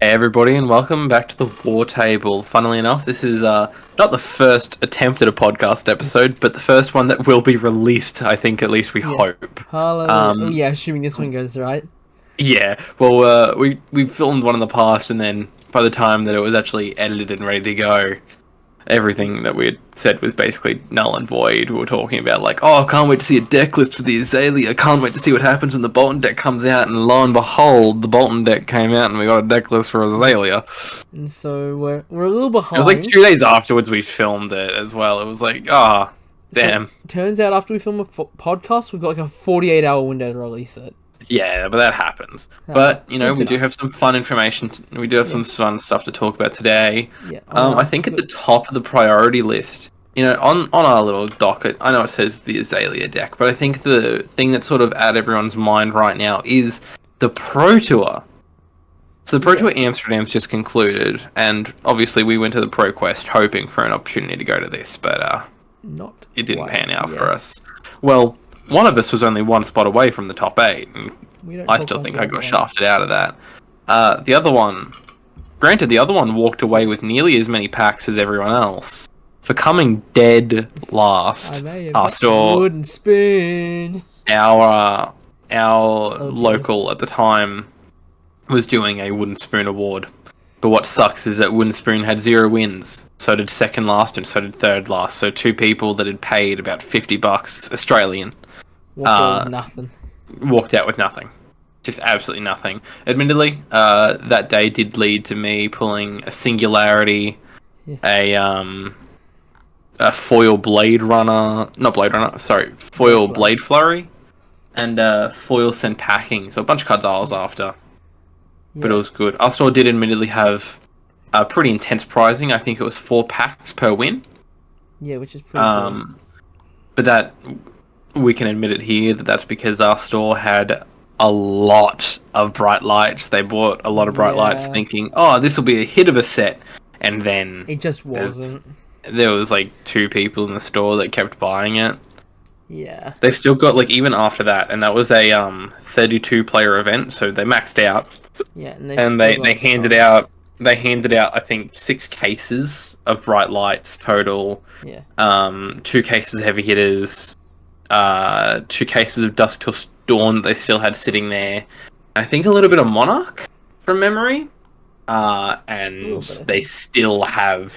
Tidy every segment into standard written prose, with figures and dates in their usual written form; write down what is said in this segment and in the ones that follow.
Hey everybody, and welcome back to the War Table. Funnily enough, this is not the first attempt at a podcast episode, but the first one that will be released, I think, at least we hope. Hallelujah. Oh yeah, assuming this one goes right. Yeah, well, we filmed one in the past, and then by the time that it was actually edited and ready to go, everything that we had said was basically null and void. We were talking about I can't wait to see a deck list for the Azalea. I can't wait to see what happens when the Bolton deck comes out. And lo and behold, the Bolton deck came out, and we got a deck list for Azalea. And so we're a little behind. It was like 2 days afterwards we filmed it as well. It was like, damn. So, turns out after we film a podcast, we've got like a 48-hour window to release it. Yeah, but that happens. But, we do have some fun information. We do have some fun stuff to talk about today. Yeah. I think at the top of the priority list, on our little docket, I know it says the Azalea deck, but I think the thing that's sort of at everyone's mind right now is the Pro Tour. So the Pro Tour Amsterdam's just concluded, and obviously we went to the Pro Quest hoping for an opportunity to go to this, but it didn't pan out for us. Well, one of us was only one spot away from the top 8, and I still think I got shafted out of that. The other one, granted, the other one walked away with nearly as many packs as everyone else. For coming dead last, after wooden spoon. Our local at the time was doing a wooden spoon award. But what sucks is that wooden spoon had 0 wins. So did second last and so did third last. So 2 people that had paid about $50 Australian walked out with nothing. Just absolutely nothing. Admittedly, that day did lead to me pulling a Singularity, a foil Blade Runner, foil Blade Flurry, and foil Send Packing. So a bunch of cards I was after. But it was good. Our store did admittedly have a pretty intense pricing. I think it was 4 packs per win. Yeah, which is pretty good. But that, we can admit it here, that's because our store had a lot of bright lights. They bought a lot of bright lights thinking, this will be a hit of a set. And then it just wasn't. There was 2 people in the store that kept buying it. Yeah. They've still got, even after that, and that was a 32-player event, so they maxed out. Yeah, and they handed out, I think, 6 cases of bright lights total. Yeah. 2 cases of heavy hitters, 2 cases of Dusk Till Dawn that they still had sitting there. I think a little bit of Monarch from memory. And they still have.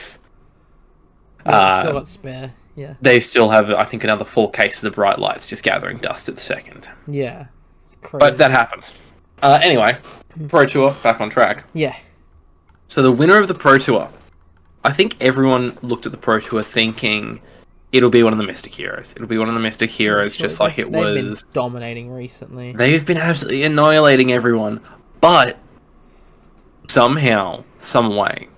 Still got spare. Yeah. They still have, I think, another 4 cases of bright lights just gathering dust at the second. Yeah. It's crazy. But that happens. Anyway, Pro Tour, back on track. Yeah. So the winner of the Pro Tour, I think everyone looked at the Pro Tour thinking it'll be one of the Mystic Heroes. It'll be one of the Mystic Heroes, just like it was. They've been dominating recently. They've been absolutely annihilating everyone. But somehow, some way,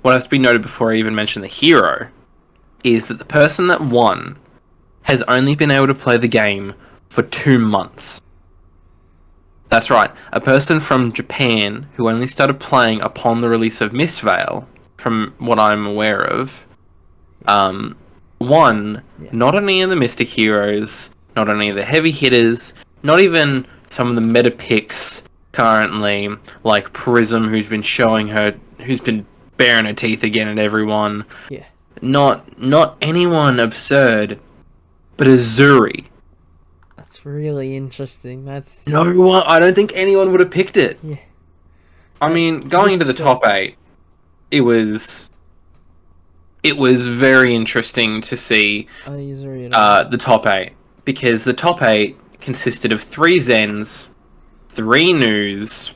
what has to be noted before I even mention the hero is that the person that won has only been able to play the game for 2 months. That's right, a person from Japan who only started playing upon the release of Mistveil, from what I'm aware of, won not any of the Mystic Heroes, not any of the heavy hitters, not even some of the meta picks currently, like Prism, who's been baring her teeth again at everyone. Yeah. Not anyone absurd, but Azuri. That's really interesting. No one. I don't think anyone would have picked it. Yeah. I mean, going into the top 8, it was very interesting to see the top 8, because the top 8 consisted of 3 Zens, 3 News,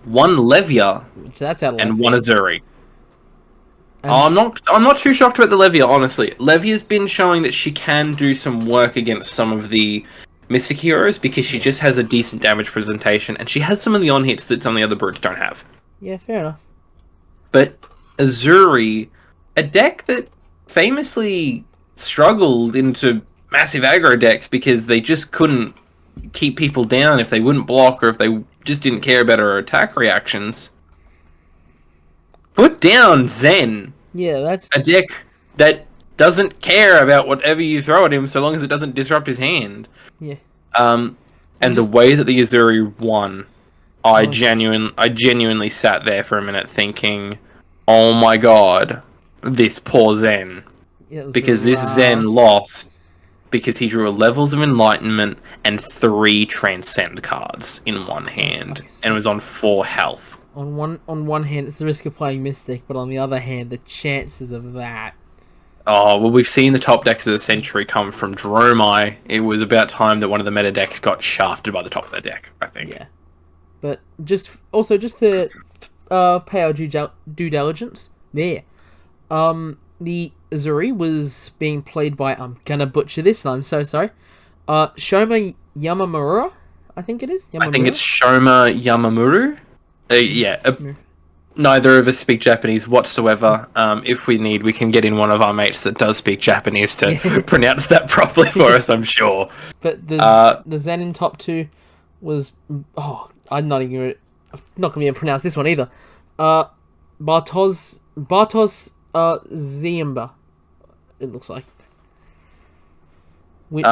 1 Levia, and 1 Azuri. I'm not too shocked about the Levia, honestly. Levia's been showing that she can do some work against some of the Mystic Heroes because she just has a decent damage presentation, and she has some of the on-hits that some of the other brutes don't have. Yeah, fair enough. But Azuri, a deck that famously struggled into massive aggro decks because they just couldn't keep people down if they wouldn't block or if they just didn't care about her attack reactions. Put down Zen. Yeah, that's a deck that doesn't care about whatever you throw at him so long as it doesn't disrupt his hand. Yeah. And the way that the Azuri won I Honest- genuinely sat there for a minute thinking, oh my god, this poor Zen. Yeah, it was Because this Zen rough. lost because he drew levels of enlightenment and 3 transcend cards in one hand and was on 4 health. On one hand, it's the risk of playing Mystic, but on the other hand, the chances of that. Oh, well, we've seen the top decks of the century come from Dromai. It was about time that one of the meta decks got shafted by the top of the deck, I think. Yeah, but just to pay our due diligence. There, the Azuri was being played by, I'm gonna butcher this, and I'm so sorry. Shoma Yamamura, I think it is. Yamamura? I think it's Shoma Yamamuru. Neither of us speak Japanese whatsoever. If we need, we can get in one of our mates that does speak Japanese to pronounce that properly for us, I'm sure. But the Zen in top 2 was... Oh, I'm not even going to be able to pronounce this one either. Bartosz Ziemba, it looks like. Which,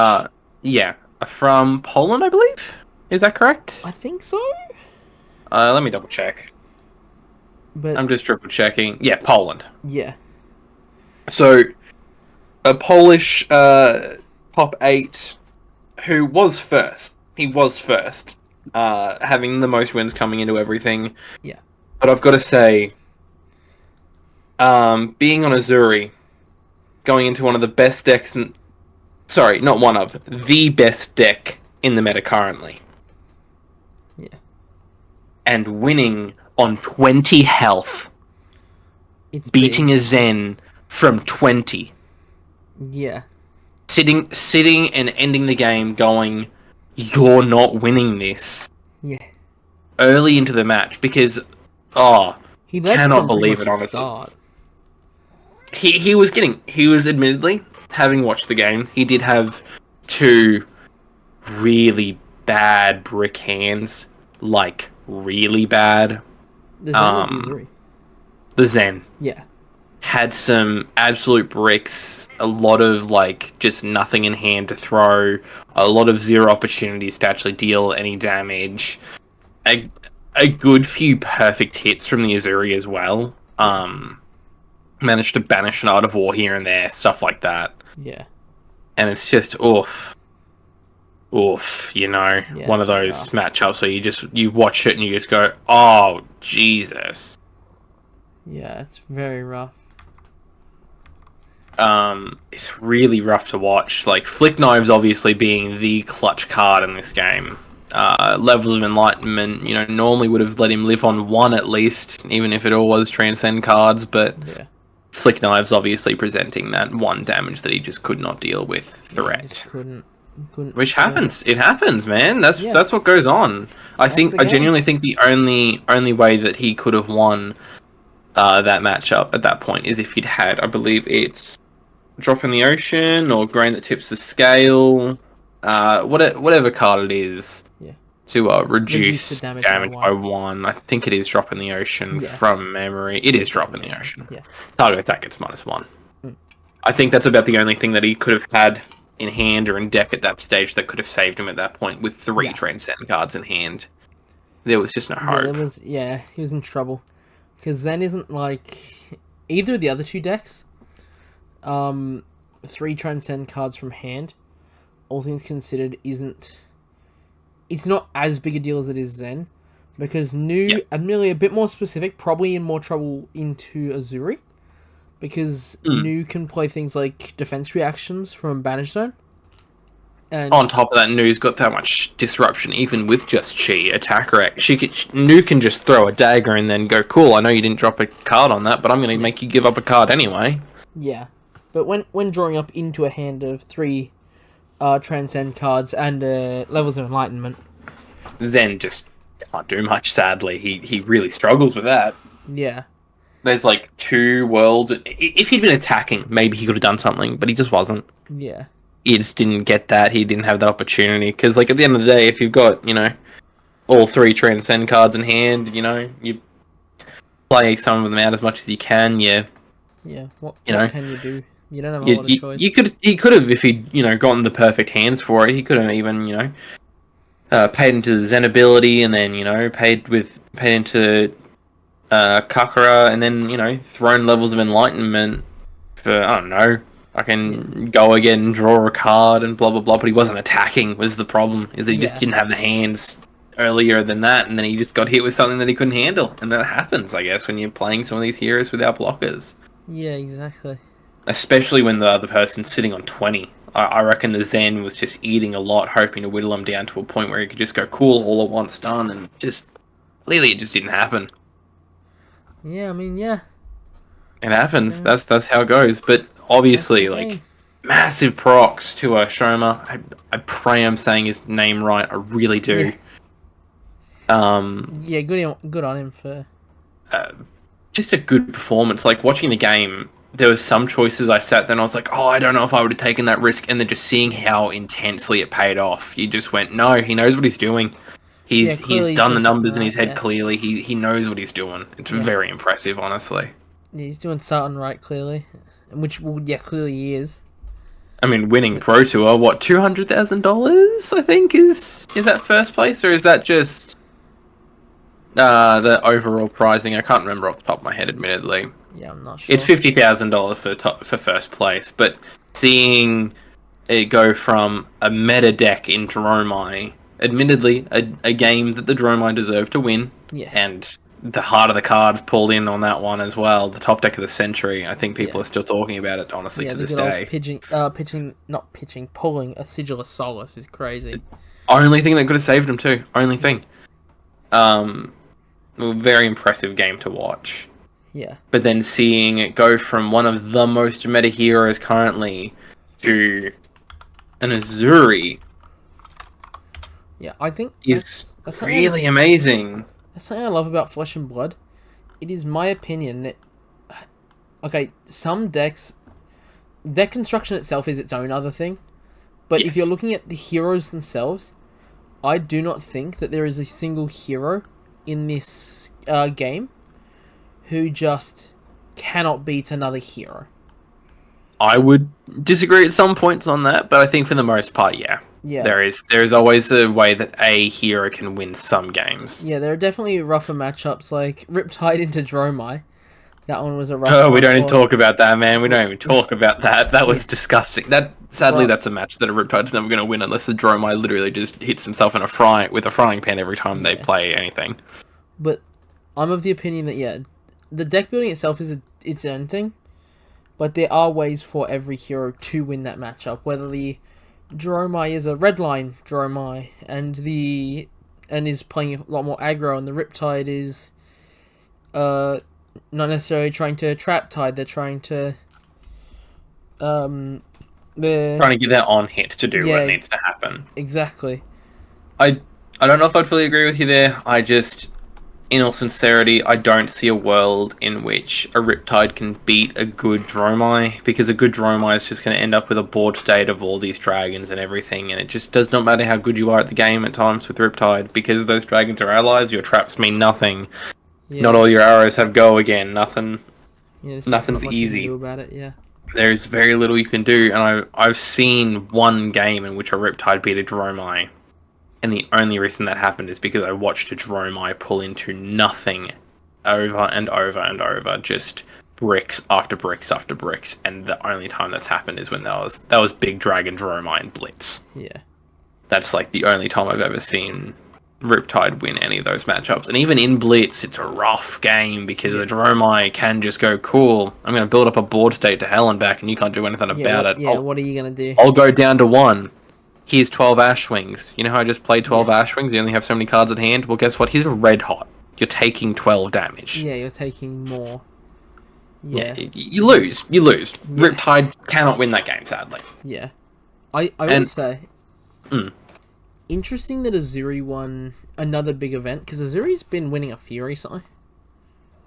yeah. From Poland, I believe? Is that correct? I think so. Let me double check. But I'm just triple checking. Yeah, Poland. yeah. So, a Polish top 8 who was first. He was first. Having the most wins coming into everything. Yeah. But I've got to say, being on Azuri, going into one of the best decks... Sorry, not one of. The best deck in the meta currently. Yeah. And winning on 20 health. It's beating big. a Zen from 20. Yeah. Sitting and ending the game going, you're not winning this. Yeah. Early into the match, because, He led cannot from believe pretty it, much the honestly. start. He was admittedly, having watched the game, he did have 2 really bad brick hands. Like, really bad. The Zen or the Azuri? The Zen. Yeah. Had some absolute bricks, a lot of, like, just nothing in hand to throw, a lot of 0 opportunities to actually deal any damage, a good few perfect hits from the Azuri as well. Managed to banish an Art of War here and there, stuff like that. Yeah. And it's just, oof, you know, one of those matchups where you watch it and you just go, oh, Jesus. Yeah, it's very rough. It's really rough to watch. Like, Flick Knives obviously being the clutch card in this game. Levels of Enlightenment, you know, normally would have let him live on 1 at least, even if it all was Transcend cards, but Flick Knives obviously presenting that 1 damage that he just could not deal with threat. Just couldn't Which happens. It happens, man. That's what goes on. I genuinely think the only way that he could have won that matchup at that point is if he'd had, I believe it's Drop in the Ocean or Grain that Tips the Scale, whatever card it is, to reduce the damage by 1. I think it is Drop in the Ocean from memory. It is Drop in the Ocean. Target attack gets -1. I think that's about the only thing that he could have had in hand or in deck at that stage that could have saved him at that point with 3 Transcend cards in hand. There was just no hope. He was in trouble. Because Zen isn't like either of the other 2 decks. 3 Transcend cards from hand, all things considered, it's not as big a deal as it is Zen. Because New, admittedly a bit more specific, probably in more trouble into Azuri. Because New can play things like defense reactions from Banish Zone. And on top of that, Nu's got that much disruption, even with just Chi attack rec. Nu can just throw a dagger and then go, cool, I know you didn't drop a card on that, but I'm going to make you give up a card anyway. Yeah. But when drawing up into a hand of 3 Transcend cards and levels of Enlightenment, Zen just can't do much, sadly. He really struggles with that. Yeah. There's like 2 worlds. If he'd been attacking, maybe he could have done something, but he just wasn't. Yeah. He just didn't get that. He didn't have that opportunity. Because, like, at the end of the day, if you've got, you know, all 3 Transcend cards in hand, you know, you play some of them out as much as you can, Yeah, what can you do? You don't have a lot of choice. He could have, if he'd, you know, gotten the perfect hands for it, he could have even, you know, paid into the Zen ability, and then paid into Kakara, and then thrown levels of enlightenment for I don't know. I can go again and draw a card and blah blah blah, but he wasn't attacking. Was the problem? Is that he just didn't have the hands earlier than that, and then he just got hit with something that he couldn't handle, and that happens, I guess, when you're playing some of these heroes without blockers. Yeah, exactly. Especially when the other person's sitting on 20. I reckon the Zen was just eating a lot, hoping to whittle him down to a point where he could just go cool all at once, done, and just clearly it just didn't happen. Yeah, I mean, yeah. It happens. Yeah. That's how it goes. But obviously, like, massive procs to Shoma. I pray I'm saying his name right. I really do. Yeah. Good on him for just a good performance. Like, watching the game, there were some choices I sat there and I was like, oh, I don't know if I would have taken that risk. And then just seeing how intensely it paid off, you just went, no, he knows what he's doing. He's done the numbers in his head clearly. He knows what he's doing. It's very impressive, honestly. Yeah, he's doing something right, clearly. Which, clearly he is. I mean, winning Pro Tour, what, $200,000, I think, is that first place? Or is that just the overall pricing? I can't remember off the top of my head, admittedly. Yeah, I'm not sure. It's $50,000 for first place, but seeing it go from a meta deck in Dromai, admittedly, a game that the Dromai deserved to win, and the heart of the cards pulled in on that one as well. The top deck of the century. I think people are still talking about it, honestly, to this day. Pulling a Sigil of Solace is crazy. Only thing that could have saved him too. Only thing. Very impressive game to watch. Yeah. But then seeing it go from one of the most meta heroes currently to an Azuri. Yeah, I think is really amazing. That's something I love about Flesh and Blood. It is my opinion that, some decks, deck construction itself is its own other thing, but if you're looking at the heroes themselves, I do not think that there is a single hero in this game who just cannot beat another hero. I would disagree at some points on that, but I think for the most part, yeah. There is always a way that a hero can win some games. Yeah, there are definitely rougher matchups, like Riptide into Dromai. That one was a rough one. We don't even talk about that, man. We don't even talk about that. That was disgusting. Sadly, that's a match that a Riptide's never going to win unless the Dromai literally just hits himself in a frying pan every time they play anything. But I'm of the opinion that, the deck building itself is its own thing, but there are ways for every hero to win that matchup, whether the Dromai is a redline Dromai and is playing a lot more aggro, and the Riptide is not necessarily trying to trap Tide. They're trying to get that on hit to do what needs to happen. Exactly. I don't know if I'd fully agree with you there. I just, in all sincerity, I don't see a world in which a Riptide can beat a good Dromai, because a good Dromai is just going to end up with a board state of all these dragons and everything, and it just does not matter how good you are at the game at times with Riptide, because those dragons are allies, your traps mean nothing. Not all your arrows have go again, nothing's easy. You can do about it, There's very little you can do, and I've seen one game in which a Riptide beat a Dromai. And the only reason that happened is because I watched a Dromai pull into nothing over and over and over, just bricks after bricks after bricks. And the only time that's happened is when that was Big Dragon Dromai and Blitz. Yeah. That's like the only time I've ever seen Riptide win any of those matchups. And even in Blitz, it's a rough game because the Dromai can just go, cool, I'm going to build up a board state to hell and back and you can't do anything about it. Yeah, what are you going to do? I'll go down to 1. Here's 12 Ashwings. You know how I just played 12 Ashwings? You only have so many cards at hand? Well, guess what? Here's a red hot. You're taking 12 damage. Yeah, you're taking more. Yeah. You lose. Yeah. Riptide cannot win that game, sadly. Yeah. I would say... Interesting that Azuri won another big event, because Azuri's been winning a few recently.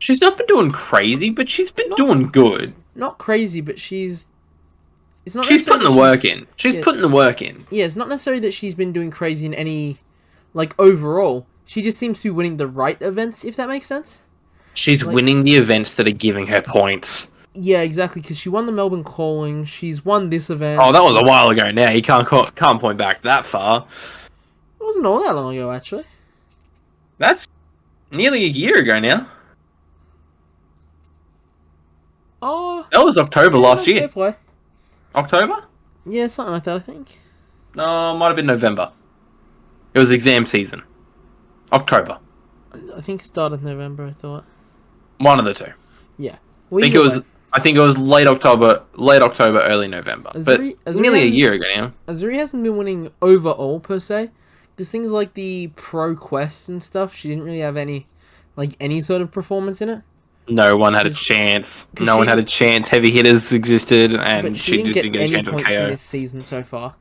She's not been doing crazy, but she's been doing good. Not crazy, but she's putting the work in. She's putting the work in. Yeah, it's not necessarily that she's been doing crazy in any, overall. She just seems to be winning the right events, if that makes sense. She's winning the events that are giving her points. Yeah, exactly, because she won the Melbourne Calling, she's won this event. Oh, that was a while ago now. You can't point back that far. Well, wasn't all that long ago, actually. That's nearly a year ago now. Oh, That was October last year. Fair play. October? Yeah, something like that, I think. No, might have been November. It was exam season. October. I think start of November, I thought. One of the two. Yeah. I think it was late October, early November. Azuri nearly a year ago now. Azuri hasn't been winning overall, per se. Because things like the Pro Quest and stuff, she didn't really have any sort of performance in it. No one had a chance. No one had a chance. Heavy hitters existed, and she just didn't get a chance any with points in KO. this season so far.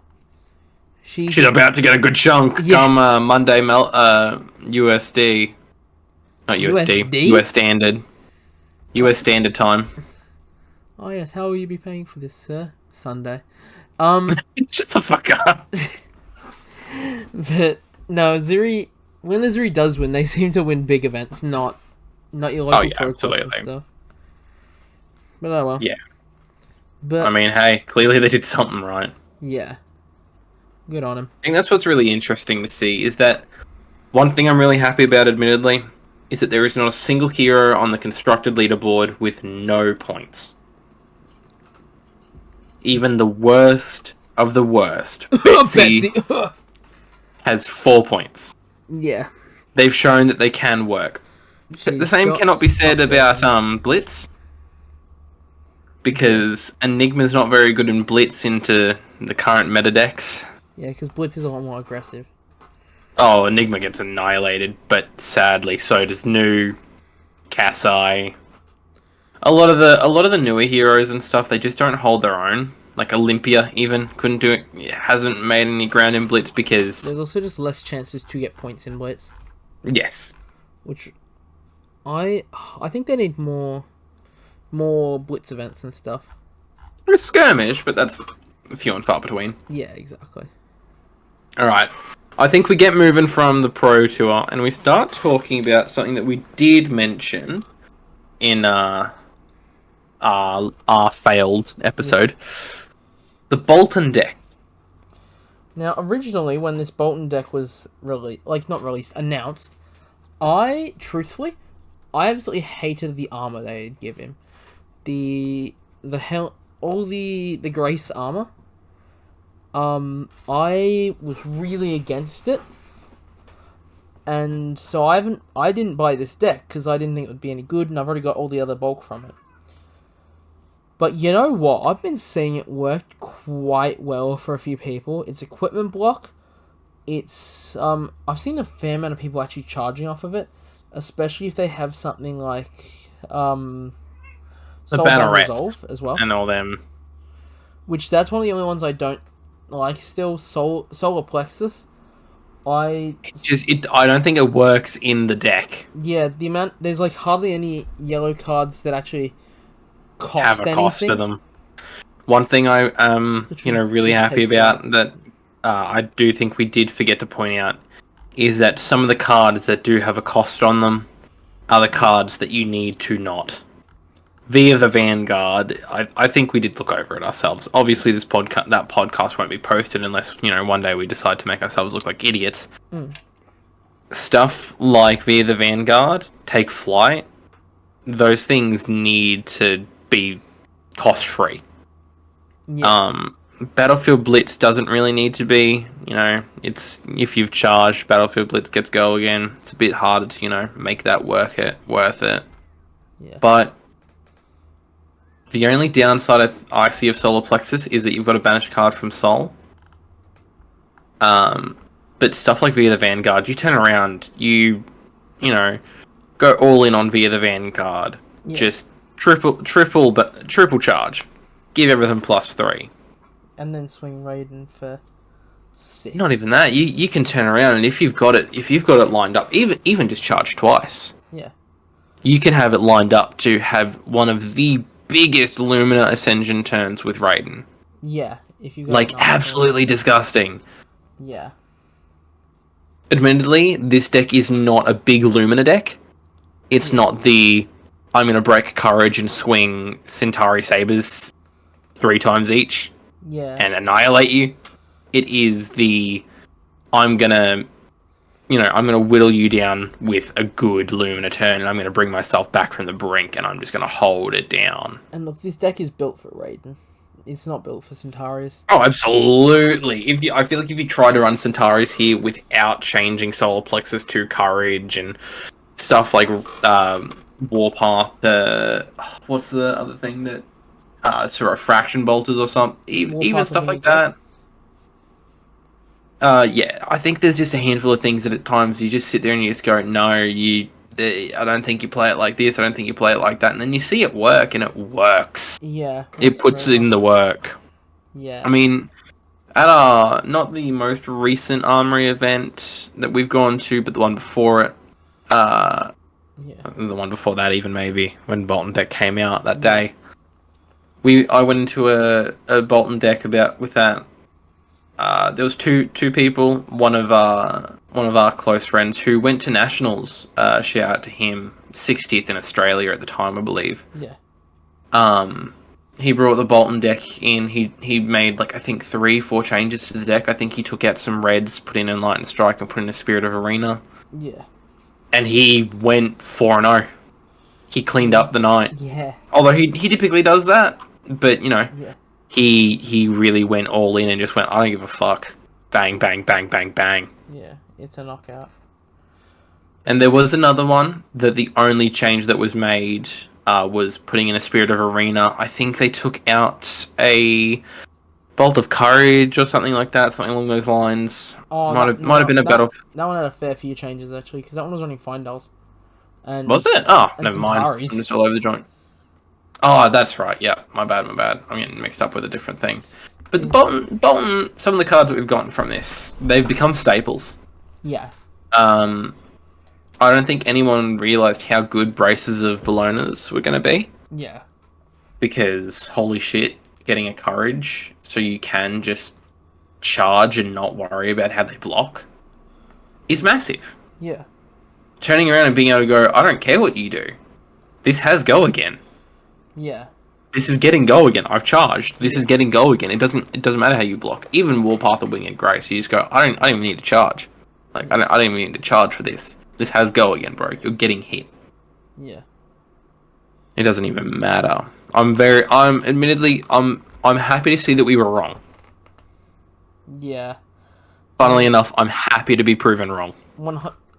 She's about to get a good chunk come Monday USD. Not USD. USD? US Standard. US Standard Time. Oh yes, how will you be paying for this, sir? Sunday. Shut the fuck up. But no, Azuri, when Azuri does win, they seem to win big events, not your local pro quest and stuff. But oh well. Yeah. But I mean, hey, clearly they did something right. yeah. Good on him. I think that's what's really interesting to see, is that one thing I'm really happy about, admittedly, is that there is not a single hero on the constructed leaderboard with no points. Even the worst of the worst, Betsy, has 4 points. Yeah. They've shown that they can work. But the same cannot be said about Blitz, because Enigma's not very good in Blitz into the current meta decks. Yeah, because Blitz is a lot more aggressive. Oh, Enigma gets annihilated, but sadly, so does Nu, Kasai. A lot of the newer heroes and stuff, they just don't hold their own. Like Olympia, even couldn't do it. Hasn't made any ground in Blitz because there's also just less chances to get points in Blitz. Yes. Which I think they need more Blitz events and stuff. There's skirmish, but that's few and far between. Yeah, exactly. All right. I think we get moving from the Pro Tour and we start talking about something that we did mention in our failed episode. Yeah. The Bolton deck. Now, originally, when this Bolton deck was announced, I absolutely hated the armor they'd give him. The Grace armor. I was really against it, and so I didn't buy this deck because I didn't think it would be any good, and I've already got all the other bulk from it. But you know what? I've been seeing it work quite well for a few people. It's equipment block. It's I've seen a fair amount of people actually charging off of it, especially if they have something like the Bannerets Resolve as well, and all them. Which that's one of the only ones I don't like. Still, Solar Plexus. I don't think it works in the deck. Yeah, there's like hardly any yellow cards that actually have a cost to them. One thing I really happy about that I do think we did forget to point out is that some of the cards that do have a cost on them are the cards that you need to not. Via the Vanguard, I think we did look over it ourselves. Obviously, that podcast won't be posted unless one day we decide to make ourselves look like idiots. Stuff like Via the Vanguard, Take Flight, those things need to be cost free. Yeah. Battlefield Blitz doesn't really need to be. It's if you've charged, Battlefield Blitz gets go again. It's a bit harder to make that worth it. Yeah. But the only downside I see of Solar Plexus is that you've got a banished card from Sol. But stuff like Via the Vanguard, you turn around, you go all in on Via the Vanguard. Yeah. Just triple charge. Give everything +3. And then swing Raiden for 6. Not even that. You can turn around and if you've got it lined up, even just charge twice. Yeah. You can have it lined up to have one of the biggest Lumina Ascension turns with Raiden. Yeah, if you got absolutely disgusting. Yeah. Admittedly, this deck is not a big Lumina deck. It's not the I'm gonna break courage and swing Centauri Sabers 3 times each. Yeah. And annihilate you. It is the I'm gonna I'm going to whittle you down with a good Lumina turn, and I'm going to bring myself back from the brink, and I'm just going to hold it down. And look, this deck is built for Raiden. It's not built for Centaurus. Oh, absolutely. I feel like if you try to run Centaurus here without changing Solar Plexus to Courage and stuff like Warpath, what's the other thing that it's a Refraction Bolters or something, even stuff like that. Yeah, I think there's just a handful of things that at times you just sit there and you just go, no, I don't think you play it like this, I don't think you play it like that, and then you see it work, and it works. Yeah. It puts in the work. Yeah. I mean, at not the most recent Armoury event that we've gone to, but the one before it, the one before that even maybe, when Bolton deck came out that day, I went into a Bolton deck with that. There was two people, one of our close friends who went to nationals. Shout out to him, 60th in Australia at the time, I believe. Yeah. He brought the Bolton deck in. He made I think 3-4 changes to the deck. I think he took out some reds, put in Enlightened Strike, and put in a Spirit of Arena. Yeah. And he went 4-0. He cleaned up the night. Yeah. Although he typically does that, but Yeah. He really went all in and just went, I don't give a fuck. Bang, bang, bang, bang, bang. Yeah, it's a knockout. And there was another one that the only change that was made was putting in a Spirit of Arena. I think they took out a Bolt of Courage or something like that, something along those lines. Oh, might have been a battle. That one had a fair few changes, actually, because that one was running Findals. And was it? Oh, and never mind. Centaurus. I'm just all over the joint. Oh, that's right. Yeah, my bad. I'm getting mixed up with a different thing. But the Bolton, some of the cards that we've gotten from this, they've become staples. Yeah. I don't think anyone realised how good Braces of Bolognas were going to be. Yeah. Because, holy shit, getting a Courage so you can just charge and not worry about how they block is massive. Yeah. Turning around and being able to go, I don't care what you do. This has go again. Yeah. This is getting go again. I've charged. This is getting go again. It doesn't matter how you block. Even Warpath or Winged Grace, you just go, I don't even need to charge. I don't even need to charge for this. This has go again, bro. You're getting hit. Yeah. It doesn't even matter. I'm happy to see that we were wrong. Yeah. Funnily enough, I'm happy to be proven wrong.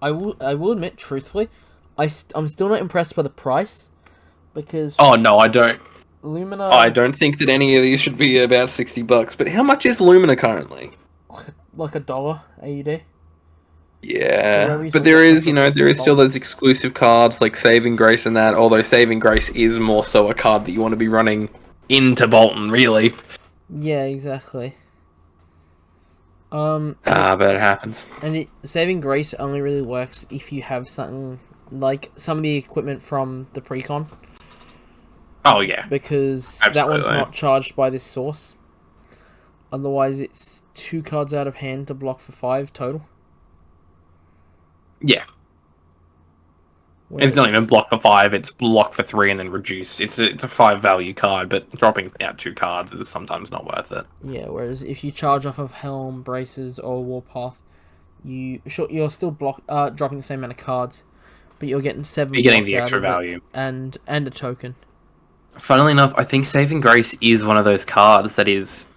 I will admit, truthfully, I'm still not impressed by the price, because... Oh, no, I don't. Lumina... I don't think that any of these should be about $60. But how much is Lumina currently? Like $1 AUD. Yeah, but there is still those exclusive cards like Saving Grace and that, although Saving Grace is more so a card that you want to be running into Bolton, really. Yeah, exactly. But it happens. And Saving Grace only really works if you have something like some of the equipment from the Precon. Oh, yeah. Because Absolutely. that one's not charged by this source. Otherwise, it's 2 cards out of hand to block for 5 total. Yeah. It's not even block for 5, it's block for 3 and then reduce. It's a 5 value card, but dropping out 2 cards is sometimes not worth it. Yeah, whereas if you charge off of Helm, Braces, or Warpath, you're still dropping the same amount of cards, but you're getting 7. You're getting the extra value. And a token. Funnily enough, I think Saving Grace is one of those cards that it's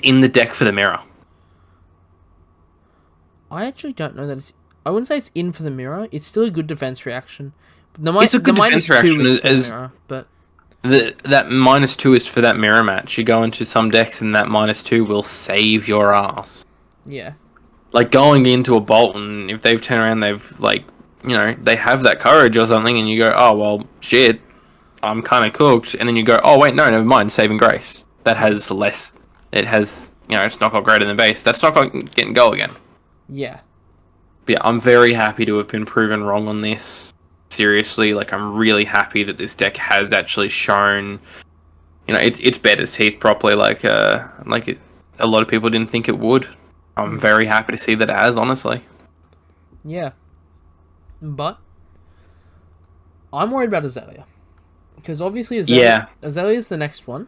in the deck for the mirror. I actually don't know that it's... I wouldn't say it's in for the mirror. It's still a good defense reaction. It's a good defense reaction, but that -2 is for that mirror match. You go into some decks and that -2 will save your ass. Yeah. Like going into a Bolton, if they've turned around, they have that Courage or something, and you go, oh well, shit, I'm kind of cooked, and then you go, oh wait, no, never mind, Saving Grace. That has less. It has, it's not got greater than base. That's not got getting go again. Yeah. But yeah, I'm very happy to have been proven wrong on this. Seriously, I'm really happy that this deck has actually shown, it's bet its teeth properly. A lot of people didn't think it would. I'm very happy to see that it has, honestly. Yeah. But I'm worried about Azalea, because obviously Azalea is the next one,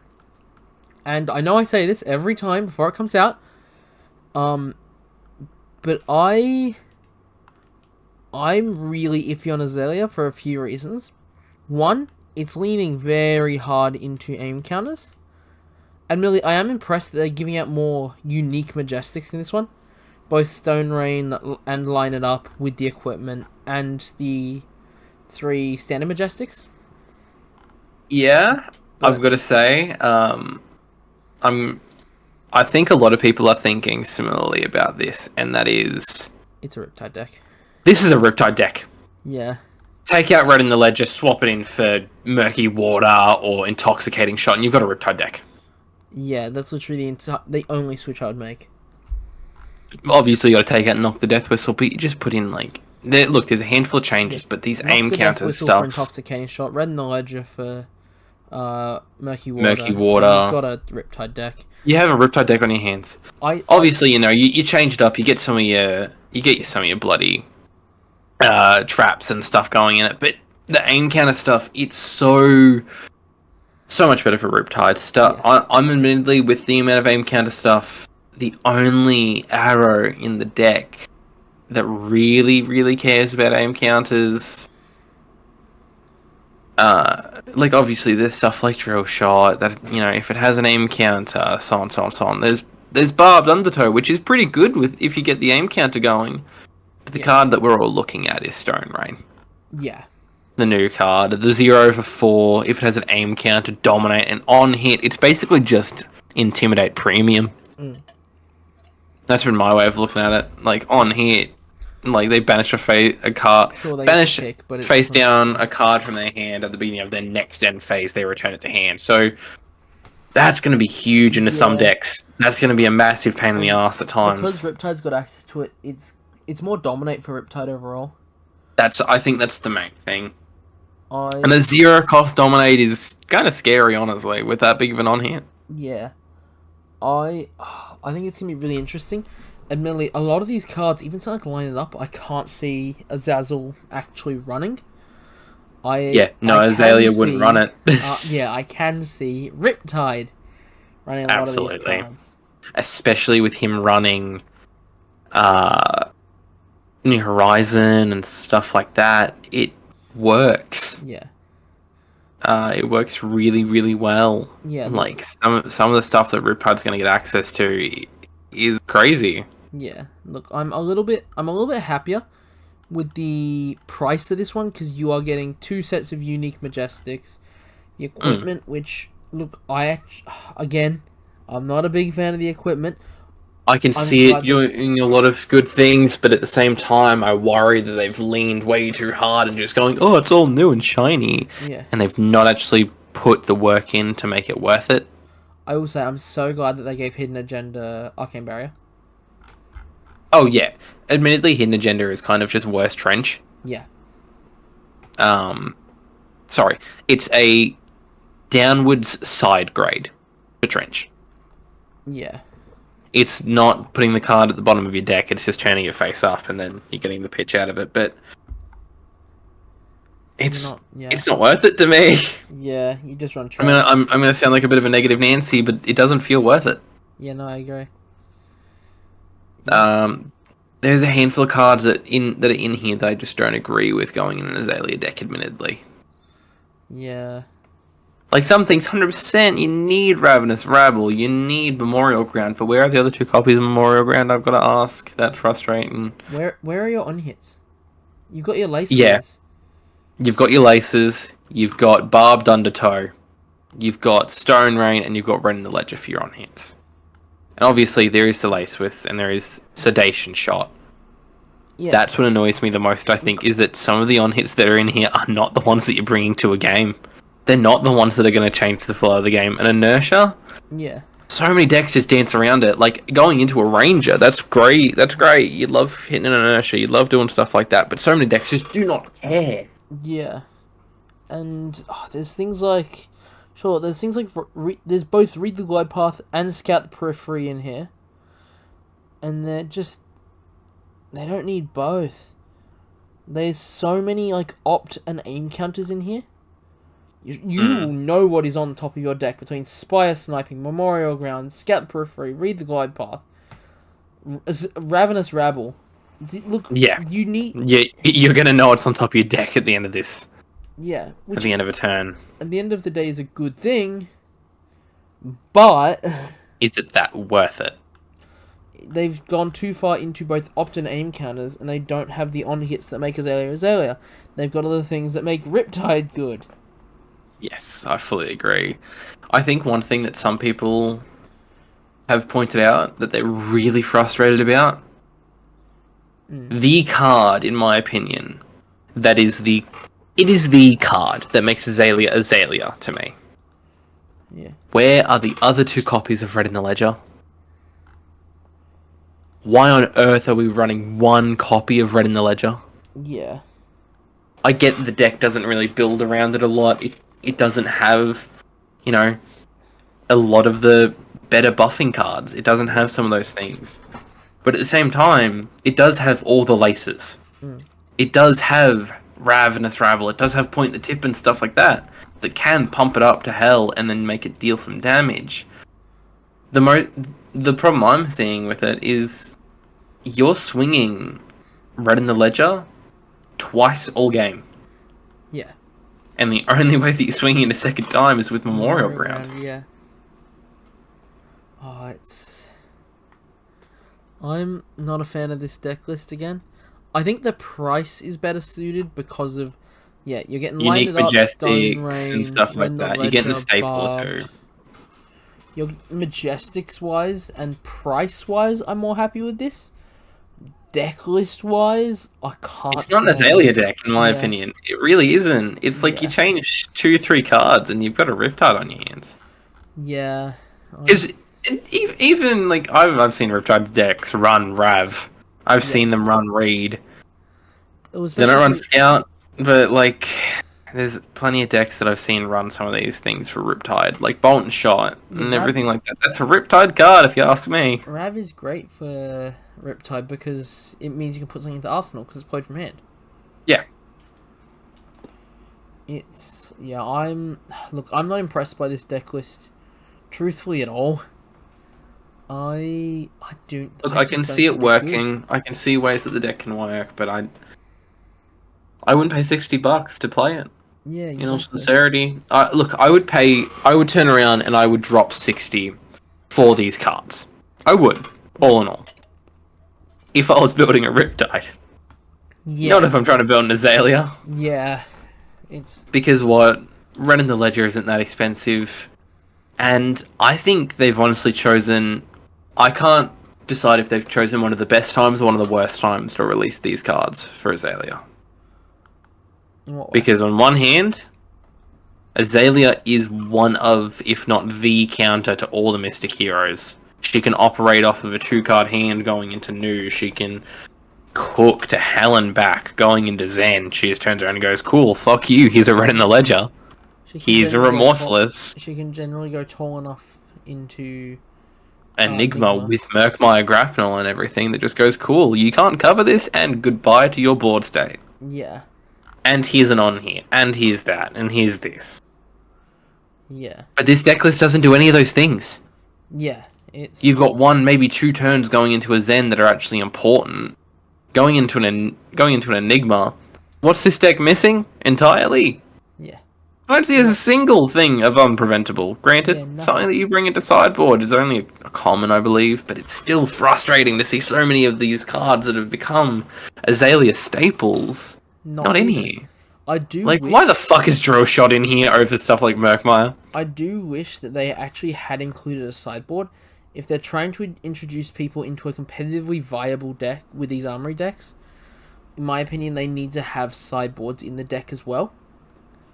and I know I say this every time before it comes out. But I I'm really iffy on Azalea for a few reasons. One, it's leaning very hard into aim counters. Admittedly, I am impressed that they're giving out more unique Majestics in this one. Both Stone Rain and Line It Up with the equipment and the 3 standard Majestics. Yeah, I've got to say, I think a lot of people are thinking similarly about this, and that is... It's a Riptide deck. This is a Riptide deck. Yeah. Take out Red in the Ledger, swap it in for Murky Water or Intoxicating Shot, and you've got a Riptide deck. Yeah, that's literally the only switch I would make. Obviously, you got to take out and Knock the Death Whistle, but you just put in, like... Look, there's a handful of changes, but these aim counter stuff... for Intoxicating Shot, Red in the Ledger for Murky Water. Murky Water. You've got a Riptide deck. You have a Riptide deck on your hands. Obviously, you know, you change it up, you get some of your bloody traps and stuff going in it, but the aim counter stuff, it's so much better for Riptide stuff. Yeah. I'm admittedly, with the amount of aim counter stuff, the only arrow in the deck that really cares about aim counters. Like, obviously, there's stuff like Drill Shot that, you know, if it has an aim counter, so on. There's Barbed Undertow, which is pretty good with if you get the aim counter going. But the card that we're all looking at is Stone Rain. Yeah. The new card, the 0 for 4. If it has an aim counter, Dominate, and on hit, it's basically just Intimidate Premium. That's been my way of looking at it. Like, on hit, like, they banish a card, face down a card from their hand at the beginning of their next end phase, they return it to hand. So, that's going to be huge into some decks. That's going to be a massive pain in the ass at times. Because Riptide's got access to it, it's more Dominate for Riptide overall. I think that's the main thing. And the 0 cost Dominate is kind of scary, honestly, with that big of an on-hand. Yeah. I think it's going to be really interesting. Admittedly, a lot of these cards, even something like Line It Up, I can't see Azazel actually running. Azalea wouldn't run it. I can see Riptide running a lot of these cards. Especially with him running New Horizon and stuff like that. It works. Yeah. It works really well. Yeah. Like, some of the stuff that Riptide's going to get access to is crazy. Yeah. Look, I'm a little bit happier with the price of this one, because you are getting 2 sets of unique Majestics. The equipment, which, look, I'm not a big fan of the equipment. I can see it doing a lot of good things, but at the same time, I worry that they've leaned way too hard and just going, oh, it's all new and shiny. Yeah. And they've not actually put the work in to make it worth it. I will say, I'm so glad that they gave Hidden Agenda Arcane Barrier. Oh, yeah. Admittedly, Hidden Agenda is kind of just worse Trench. Yeah. Sorry. It's a downwards side grade for Trench. Yeah. It's not putting the card at the bottom of your deck, it's just turning your face up and then you're getting the pitch out of it, but it's not worth it to me. Yeah, you just run trash. I'm going to sound like a bit of a negative Nancy, but it doesn't feel worth it. Yeah, no, I agree. There's a handful of cards that are in here that I just don't agree with going in an Azalea deck, admittedly. Yeah. Like, some things, 100%, you need Ravenous Rabble, you need Memorial Ground, but where are the other 2 copies of Memorial Ground, I've got to ask? That's frustrating. Where are your on-hits? You've got your laces. Yeah. You've got your laces, you've got Barbed Undertow, you've got Stone Rain, and you've got Red in the Ledger for your on-hits. And obviously, there is the Lace Width, and there is Sedation Shot. Yeah. That's what annoys me the most, I think, is that some of the on-hits that are in here are not the ones that you're bringing to a game. They're not the ones that are going to change the flow of the game. And Inertia? Yeah. So many decks just dance around it. Like, going into a Ranger, that's great. That's great. You love hitting an Inertia. You love doing stuff like that. But so many decks just do not care. Yeah. And there's things like... Sure, there's things like... there's both Read the Glide Path and Scout the Periphery in here. And they're just... They don't need both. There's so many, like, opt and aim counters in here. You know what is on top of your deck between Spire Sniping, Memorial Ground, Scout the Periphery, Read the Glide Path, Ravenous Rabble. Look, Yeah. you need... You're going to know it's on top of your deck at the end of this. Yeah, At which the end of a turn. at the end of the day is a good thing, but Is it that worth it? they've gone too far into both opt and aim counters, and they don't have the on-hits that make Azalea Azalea. They've got other things that make Riptide good. Yes, I fully agree. I think one thing that some people have pointed out that they're really frustrated about, the card, in my opinion, it is the card that makes Azalea Azalea to me. Yeah. Where are the other 2 copies of Red in the Ledger? Why on earth are we running 1 copy of Red in the Ledger? Yeah. I get the deck doesn't really build around it a lot. It doesn't have, a lot of the better buffing cards. It doesn't have some of those things. But at the same time, it does have all the laces. It does have Ravenous Rabble. It does have Point the Tip and stuff like that can pump it up to hell and then make it deal some damage. The problem I'm seeing with it is you're swinging Red in the Ledger twice all game. Yeah. And the only way that you're swinging it a second time is with Memorial Ground. Yeah. I'm not a fan of this deck list again. I think the price is better suited because of, you're getting Unique Lighted Up, Stone Majestics Rain, and stuff like that. You're getting the stapler too. Your Majestics wise and price wise, I'm more happy with this. Deck list wise, I can't. It's not an Azalea deck, in my opinion. It really isn't. It's like you change 2-3 cards and you've got a Riptide on your hands. Yeah. Because even like I've seen Riptide decks run Rav. I've seen them run Reed. They don't run Scout, but like there's plenty of decks that I've seen run some of these things for Riptide, like Bolt and Shot and everything like that. That's a Riptide card, if you ask me. Rav is great for Riptide because it means you can put something into Arsenal because it's played from hand. Yeah. I'm not impressed by this deck list, truthfully at all. I can see it working. I can see ways that the deck can work, but I wouldn't pay $60 to play it. Yeah, exactly. In all sincerity, I would turn around and I would drop 60 for these cards. I would, all in all. If I was building a Riptide. Yeah. Not if I'm trying to build an Azalea. Yeah. Because Red in the Ledger isn't that expensive. And I think they've honestly chosen... I can't decide if they've chosen one of the best times or one of the worst times to release these cards for Azalea. Because on one hand, Azalea is one of, if not the counter to all the Mystic Heroes. She can operate off of a 2-card hand going into Nu. She can cook to hell and back going into Zen. She just turns around and goes, cool, fuck you, here's a Red in the Ledger. He's a Remorseless. She can generally go tall enough into... Enigma with Murkmire Grapnel and everything that just goes, cool, you can't cover this, and goodbye to your board state. Yeah. And here's an on here, and here's that, and here's this. Yeah. But this deck list doesn't do any of those things. Yeah, You've got 1, maybe 2 turns going into a Zen that are actually important. Going into an Enigma. What's this deck missing entirely? Yeah. I don't see as a single thing of Unpreventable. Granted, something that you bring into sideboard is only a common, I believe, but it's still frustrating to see so many of these cards that have become Azalea staples not in here. I do why the fuck is Drill Shot in here over stuff like Murkmire? I do wish that they actually had included a sideboard. If they're trying to introduce people into a competitively viable deck with these Armoury decks, in my opinion, they need to have sideboards in the deck as well.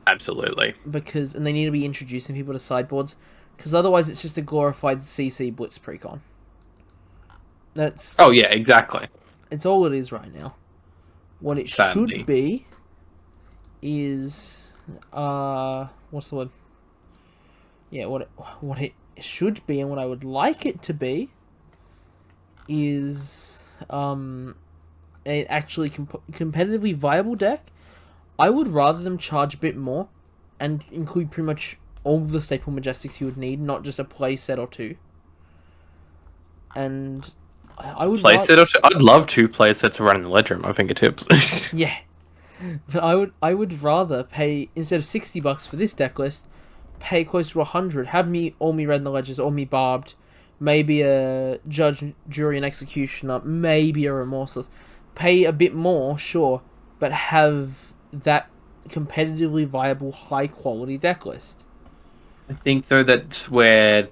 Absolutely. And they need to be introducing people to sideboards, because otherwise it's just a glorified CC Blitz Precon. Oh yeah, exactly. It's all it is right now. What it should be is... what's the word? Yeah, what it should be and what I would like it to be is a actually competitively viable deck. I would rather them charge a bit more and include pretty much all the staple Majestics you would need, not just a play set or 2. And I would Playset or two? I'd love 2 playsets around the ledger at my fingertips. yeah, but I would rather pay, instead of $60 for this deck list, pay close to 100. Have me all me red in the ledgers, all me barbed, maybe a judge, jury, and executioner, maybe a remorseless. Pay a bit more, sure, but have that competitively viable, high quality deck list. I think though that's where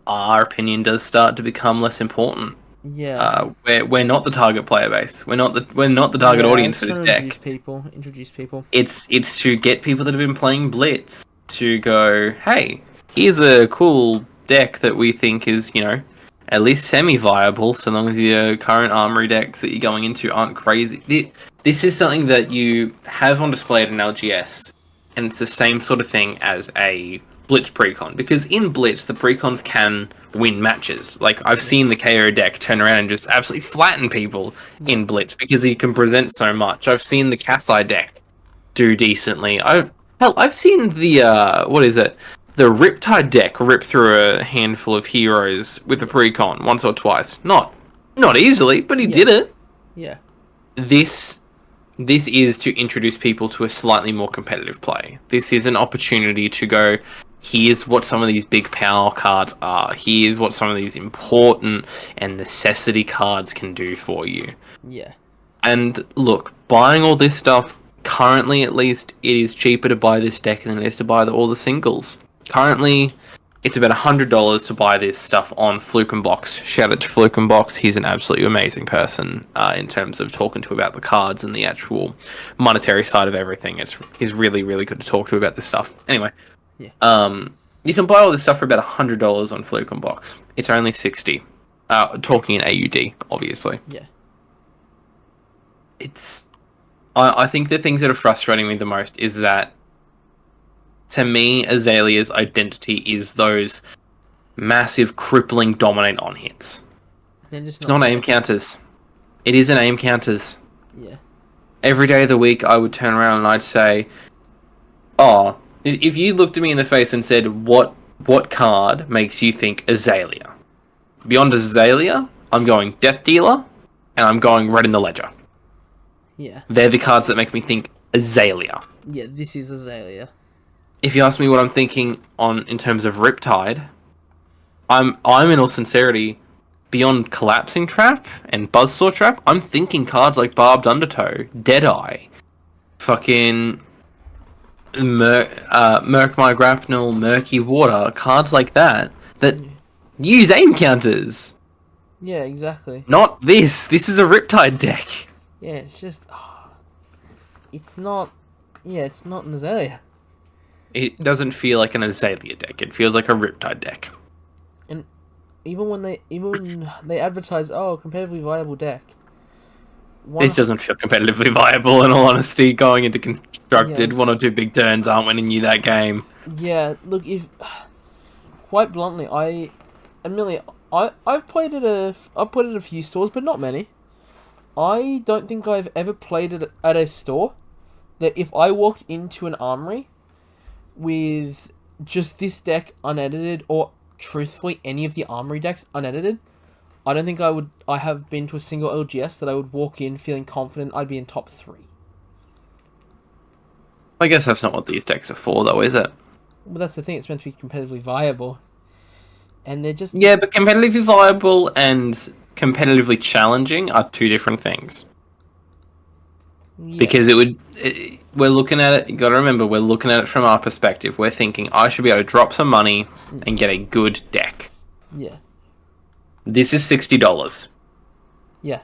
our opinion does start to become less important. Yeah. We're not the target player base. We're not the target audience for this deck. Introduce people. It's to get people that have been playing Blitz to go, hey, here's a cool deck that we think is, at least semi-viable, so long as your current Armoury decks that you're going into aren't crazy. This is something that you have on display at an LGS, and it's the same sort of thing as a Blitz precon, because in Blitz the precons can win matches. Like, I've seen the KO deck turn around and just absolutely flatten people in Blitz because he can present so much. I've seen the Kasai deck do decently. I've seen the the Riptide deck rip through a handful of heroes with the precon once or twice. Not easily, but he did it. Yeah. This is to introduce people to a slightly more competitive play. This is an opportunity to go, here's what some of these big power cards are. Here's what some of these important and necessity cards can do for you. Yeah. And look, buying all this stuff, currently at least, it is cheaper to buy this deck than it is to buy all the singles. Currently, it's about $100 to buy this stuff on Fluke and Box. Shout out to Fluke and Box. He's an absolutely amazing person in terms of talking to about the cards and the actual monetary side of everything. He's really, really good to talk to about this stuff. Anyway, you can buy all this stuff for about $100 on Fluke and Box. It's only $60. Talking in AUD, obviously. Yeah. I think the things that are frustrating me the most is that, to me, Azalea's identity is those massive, crippling, dominate on hits. It's not aim counters. It isn't aim counters. Yeah. Every day of the week, I would turn around and I'd say, oh, if you looked at me in the face and said, what card makes you think Azalea? Beyond Azalea, I'm going Death Dealer, and I'm going Red in the Ledger. Yeah. They're the cards that make me think Azalea. Yeah, this is Azalea. If you ask me what I'm thinking in terms of Riptide, I'm in all sincerity, beyond Collapsing Trap and Buzzsaw Trap, I'm thinking cards like Barbed Undertow, Deadeye, fucking Murk My Grapnel, Murky Water, cards like that use aim counters. Yeah, exactly. Not this. This is a Riptide deck. Yeah, it's just... it's not... Yeah, it's not an Azalea. It doesn't feel like an Azalea deck. It feels like a Riptide deck. And even when they advertise, competitively viable deck. This doesn't feel competitively viable, in all honesty. Going into constructed, 1 or 2 big turns aren't winning you that game. Yeah, look, quite bluntly, I've played at a few stores, but not many. I don't think I've ever played it at a store that if I walked into an Armoury with just this deck unedited, or truthfully any of the Armoury decks unedited, I don't think I have been to a single LGS that I would walk in feeling confident I'd be in top 3. I guess that's not what these decks are for, though, is it? But that's the thing, it's meant to be competitively viable. And they're just... Yeah, but competitively viable and competitively challenging are 2 different things. Yeah. Because we're looking at it, you gotta remember, we're looking at it from our perspective. We're thinking, I should be able to drop some money and get a good deck. Yeah. This is $60. Yeah.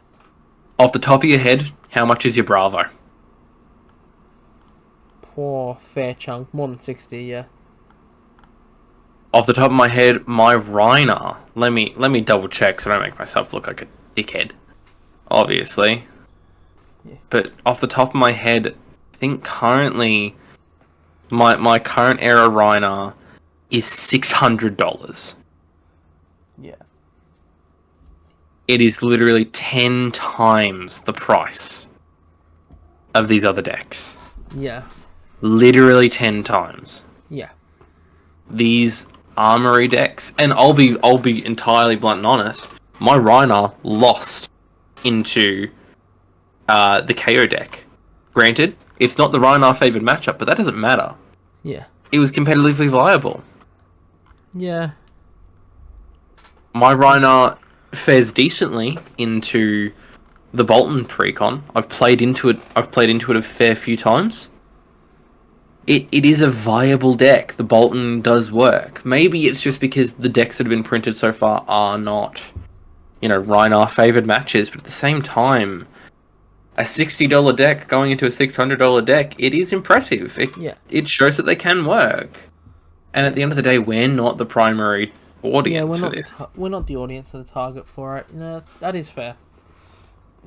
Off the top of your head, how much is your Bravo? Poor fair chunk, more than 60, yeah. Off the top of my head, my Reiner. Let me double check so I don't make myself look like a dickhead. Obviously. Yeah. But off the top of my head, I think currently my current era Reiner is $600. Yeah. It is literally 10 times the price of these other decks. Yeah. Literally 10 times. Yeah. These Armoury decks, and I'll be entirely blunt and honest, my Rhinar lost into the KO deck. Granted, it's not the Rhinar favoured matchup, but that doesn't matter. Yeah. It was competitively viable. Yeah. My Rhinar fares decently into the Bolton precon. I've played into it a fair few times. It is a viable deck. The Bolton does work. Maybe it's just because the decks that have been printed so far are not, Rhinar favoured matches, but at the same time, a $60 deck going into a $600 deck, it is impressive. It shows that they can work. And at the end of the day, we're not the primary audience for this. We're not the audience or the target for it. That is fair.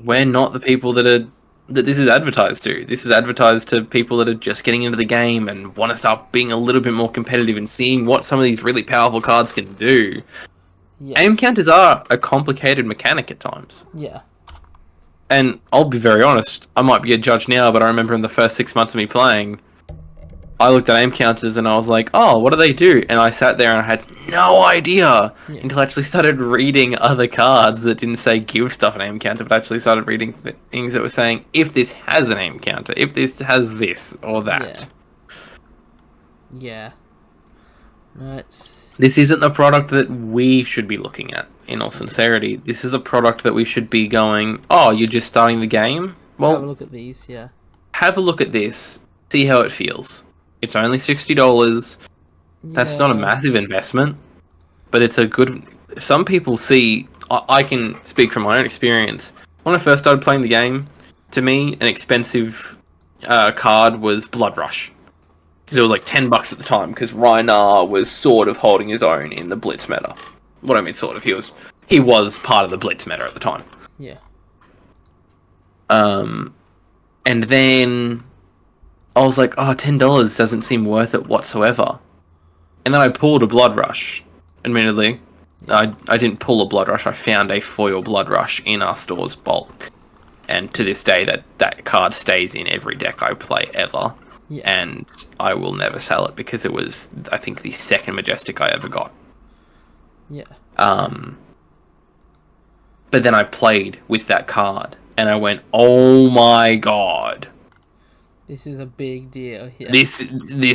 We're not the people that this is advertised to. This is advertised to people that are just getting into the game and want to start being a little bit more competitive and seeing what some of these really powerful cards can do. Yeah. Aim counters are a complicated mechanic at times. Yeah. And I'll be very honest, I might be a judge now, but I remember in the first 6 months of me playing, I looked at aim counters and I was like, oh, what do they do? And I sat there and I had no idea until I actually started reading other cards that didn't say give stuff an aim counter, but actually started reading things that were saying, if this has an aim counter, if this has this or that. Yeah. This isn't the product that we should be looking at, in all sincerity. This is the product that we should be going, oh, you're just starting the game? Well, have a look at these, Have a look at this, see how it feels. It's only $60. That's not a massive investment, but it's a good... Some people see... I can speak from my own experience. When I first started playing the game, to me, an expensive card was Blood Rush. Because it was like $10 at the time, because Rhinar was sort of holding his own in the Blitz meta. What I mean, sort of. He was part of the Blitz meta at the time. Yeah. And then I was like, oh, $10 doesn't seem worth it whatsoever. And then I pulled a Blood Rush, admittedly. I didn't pull a Blood Rush, I found a foil Blood Rush in our store's bulk. And to this day, that card stays in every deck I play ever. Yeah. And I will never sell it because it was, I think, the second Majestic I ever got. Yeah. But then I played with that card, and I went, oh my god. This is a big deal. Yeah. This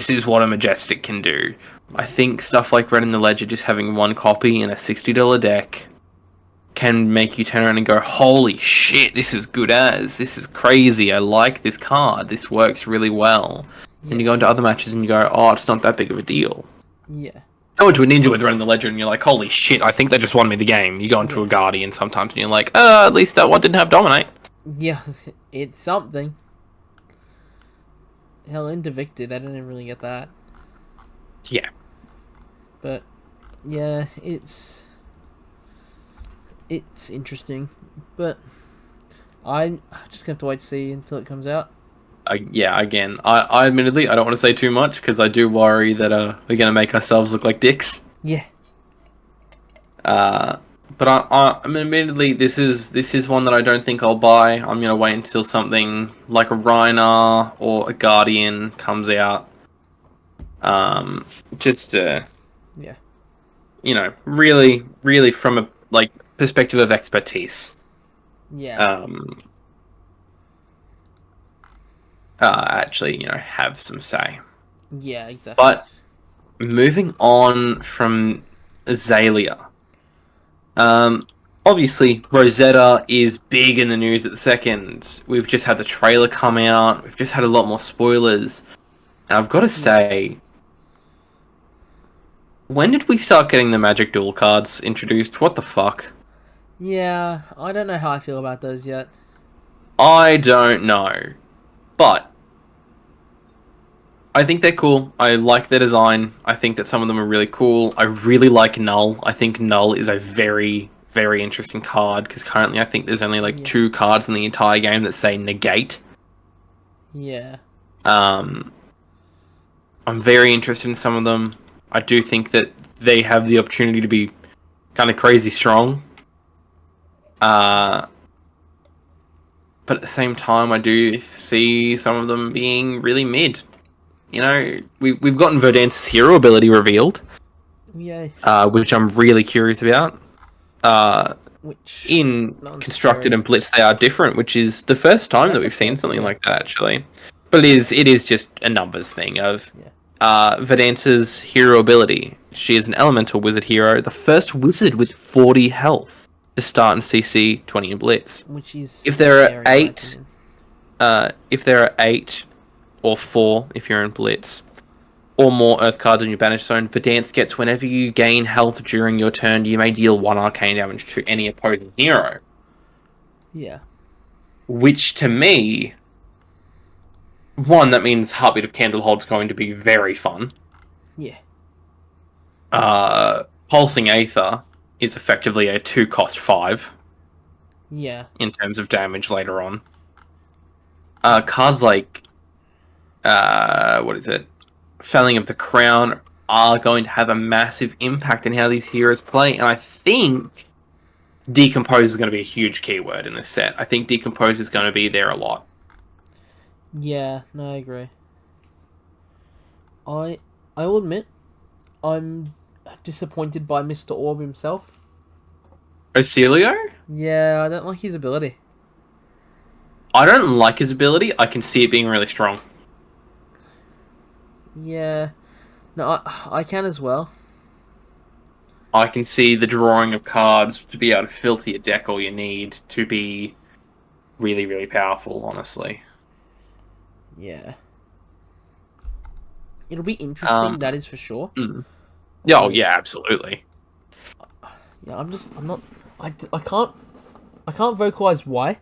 is what a Majestic can do. I think stuff like Red in the Ledger, just having one copy in a $60 deck, can make you turn around and go, holy shit, this is good as. This is crazy. I like this card. This works really well. Yeah. And you go into other matches and you go, oh, it's not that big of a deal. Yeah. I went to a Ninja with Red in the Ledger and you're like, holy shit, I think they just won me the game. You go into a Guardian sometimes and you're like, at least that one didn't have Dominate. Yeah, it's something. Hell, into Victor, they didn't really get that. Yeah. But, yeah, it's interesting. But I'm just going to have to wait to see until it comes out. Yeah, again, I admittedly, I don't want to say too much because I do worry that we're going to make ourselves look like dicks. Yeah. But I mean, admittedly, this is one that I don't think I'll buy. I'm going to wait until something like a Rhinar or a Guardian comes out. Just to, really, really from a perspective of expertise. Yeah. Actually, have some say. Yeah, exactly. But moving on from Azalea. Obviously, Rosetta is big in the news at the second. We've just had the trailer come out. We've just had a lot more spoilers. And I've got to say, when did we start getting the Magic Duel cards introduced? What the fuck? Yeah, I don't know how I feel about those yet. I don't know. But I think they're cool. I like their design. I think that some of them are really cool. I really like Null. I think Null is a very, very interesting card because currently I think there's only 2 cards in the entire game that say negate. Yeah. I'm very interested in some of them. I do think that they have the opportunity to be kind of crazy strong. But at the same time, I do see some of them being really mid. We've gotten Verdance's hero ability revealed. Yeah. Which I'm really curious about. which in not Constructed scary. and Blitz they are different, which is the first time that That's a we've seen first, something yeah. like that actually. But it is just a numbers thing of Yeah. Vedanta's hero ability. She is an elemental wizard hero, the first wizard with 40 health to start in CC 20 and Blitz. Which is If there are scary, in my opinion. if there are 8 or 4 if you're in Blitz, or more Earth cards in your banished zone, Verdance gets whenever you gain health during your turn, you may deal 1 arcane damage to any opposing hero. Yeah. Which to me, one, that means Heartbeat of Candlehold's going to be very fun. Yeah. Pulsing Aether is effectively a 2-cost 5 Yeah. in terms of damage later on. Cards like what is it? Felling of the Crown are going to have a massive impact in how these heroes play, and I think Decompose is going to be a huge keyword in this set. I think Decompose is going to be there a lot. Yeah, no, I agree. I will admit, I'm disappointed by Mr. Orb himself. Ocilio? Yeah, I don't like his ability. I don't like his ability. I can see it being really strong. Yeah. No, I can as well. I can see the drawing of cards to be able to filter your deck all you need to be really, really powerful, honestly. Yeah. It'll be interesting, that is for sure. Oh, yeah, absolutely. Yeah, I'm not... I can't vocalize why.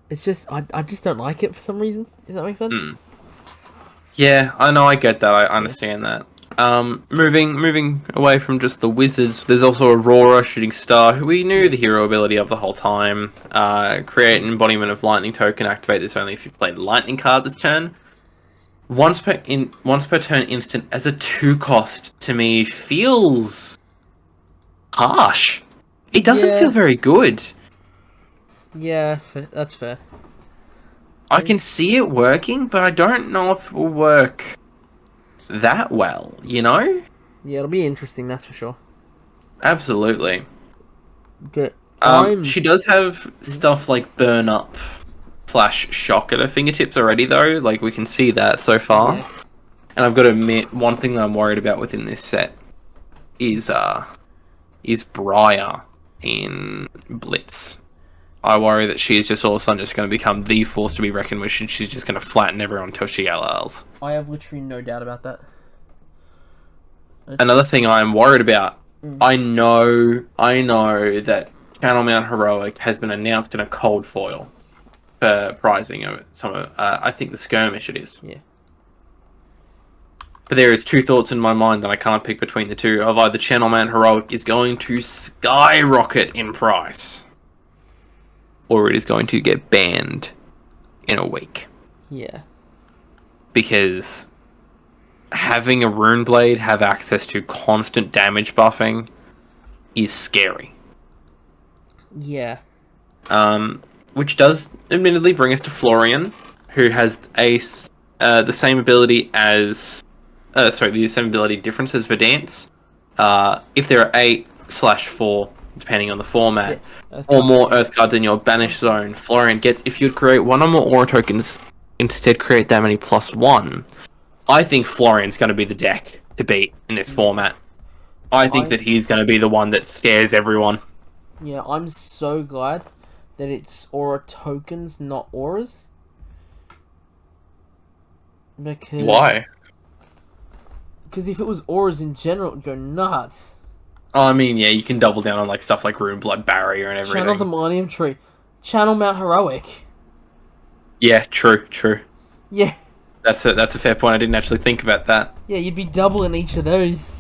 It's just, I just don't like it for some reason, if that makes sense. Yeah, I know, I get that, I understand that. Moving away from just the wizards, there's also Aurora, Shooting Star, who we knew the hero ability of the whole time. Create an embodiment of lightning token. Activate this only if you played lightning card this turn. Once per turn instant as a 2-cost to me feels harsh. It doesn't feel very good. Yeah, that's fair. I can see it working, but I don't know if it will work that well, you know? Yeah, it'll be interesting, that's for sure. Absolutely. Okay. She does have stuff like Burn Up / Shock at her fingertips already, though. Like, we can see that so far. Yeah. And I've got to admit, one thing that I'm worried about within this set is Briar in Blitz. I worry that she's just all of a sudden just going to become the force to be reckoned with, and she's just going to flatten everyone until she LLs. I have literally no doubt about that. Another thing I'm worried about, I know that Channel Mount Heroic has been announced in a cold foil for prizing of some of, I think the skirmish it is. Yeah. But there is 2 thoughts in my mind that I can't pick between the two, of either Channel Mount Heroic is going to skyrocket in price, or it is going to get banned in a week. Yeah. Because having a Rune Blade have access to constant damage buffing is scary. Yeah. Which does admittedly bring us to Florian, who has the same ability as... the same ability difference as Verdance. If there are 8/4, depending on the format, or more Earth cards in your banished zone, Florian gets, if you'd create 1 or more aura tokens, instead create that many +1. I think Florian's going to be the deck to beat in this format. I think that he's going to be the one that scares everyone. Yeah, I'm so glad that it's aura tokens, not auras. Because... Why? Because if it was auras in general, it would go nuts. I mean, yeah, you can double down on like stuff like Rune Blood Barrier and everything. Channel the Millennium Tree. Channel Mount Heroic. Yeah, true. Yeah. That's a fair point. I didn't actually think about that. Yeah, you'd be doubling each of those.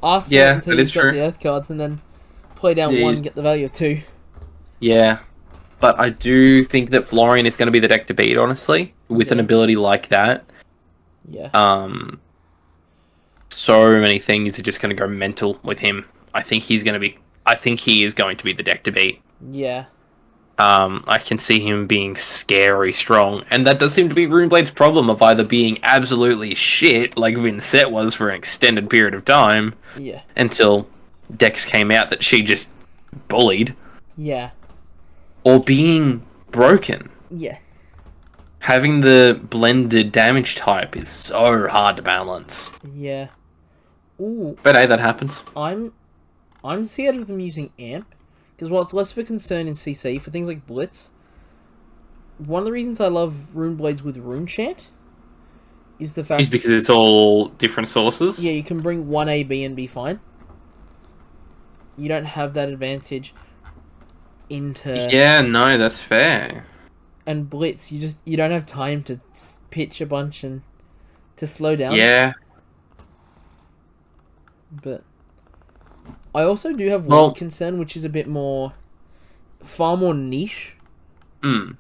Ask Yeah, until that you've is got true. the Earth cards, and then play down Yeah, 1 and get the value of 2. Yeah. But I do think that Florian is going to be the deck to beat, honestly, with an ability like that. Yeah. So many things are just going to go mental with him. I think he is going to be the deck to beat. Yeah. I can see him being scary strong, and that does seem to be Runeblade's problem of either being absolutely shit, like Vincent was for an extended period of time, Yeah. until decks came out that she just bullied, Yeah. or being broken. Yeah. Having the blended damage type is so hard to balance. Yeah. Ooh, But hey, that happens. I'm scared of them using amp, because while it's less of a concern in CC for things like blitz, one of the reasons I love rune blades with rune chant is the fact It's because it's all different sources. yeah, you can bring one AB and be fine. You don't have that advantage into Yeah, no, that's fair. and blitz. You don't have time to pitch a bunch and to slow down. Yeah. But I also do have one Well, concern, which is a bit far more niche. mm,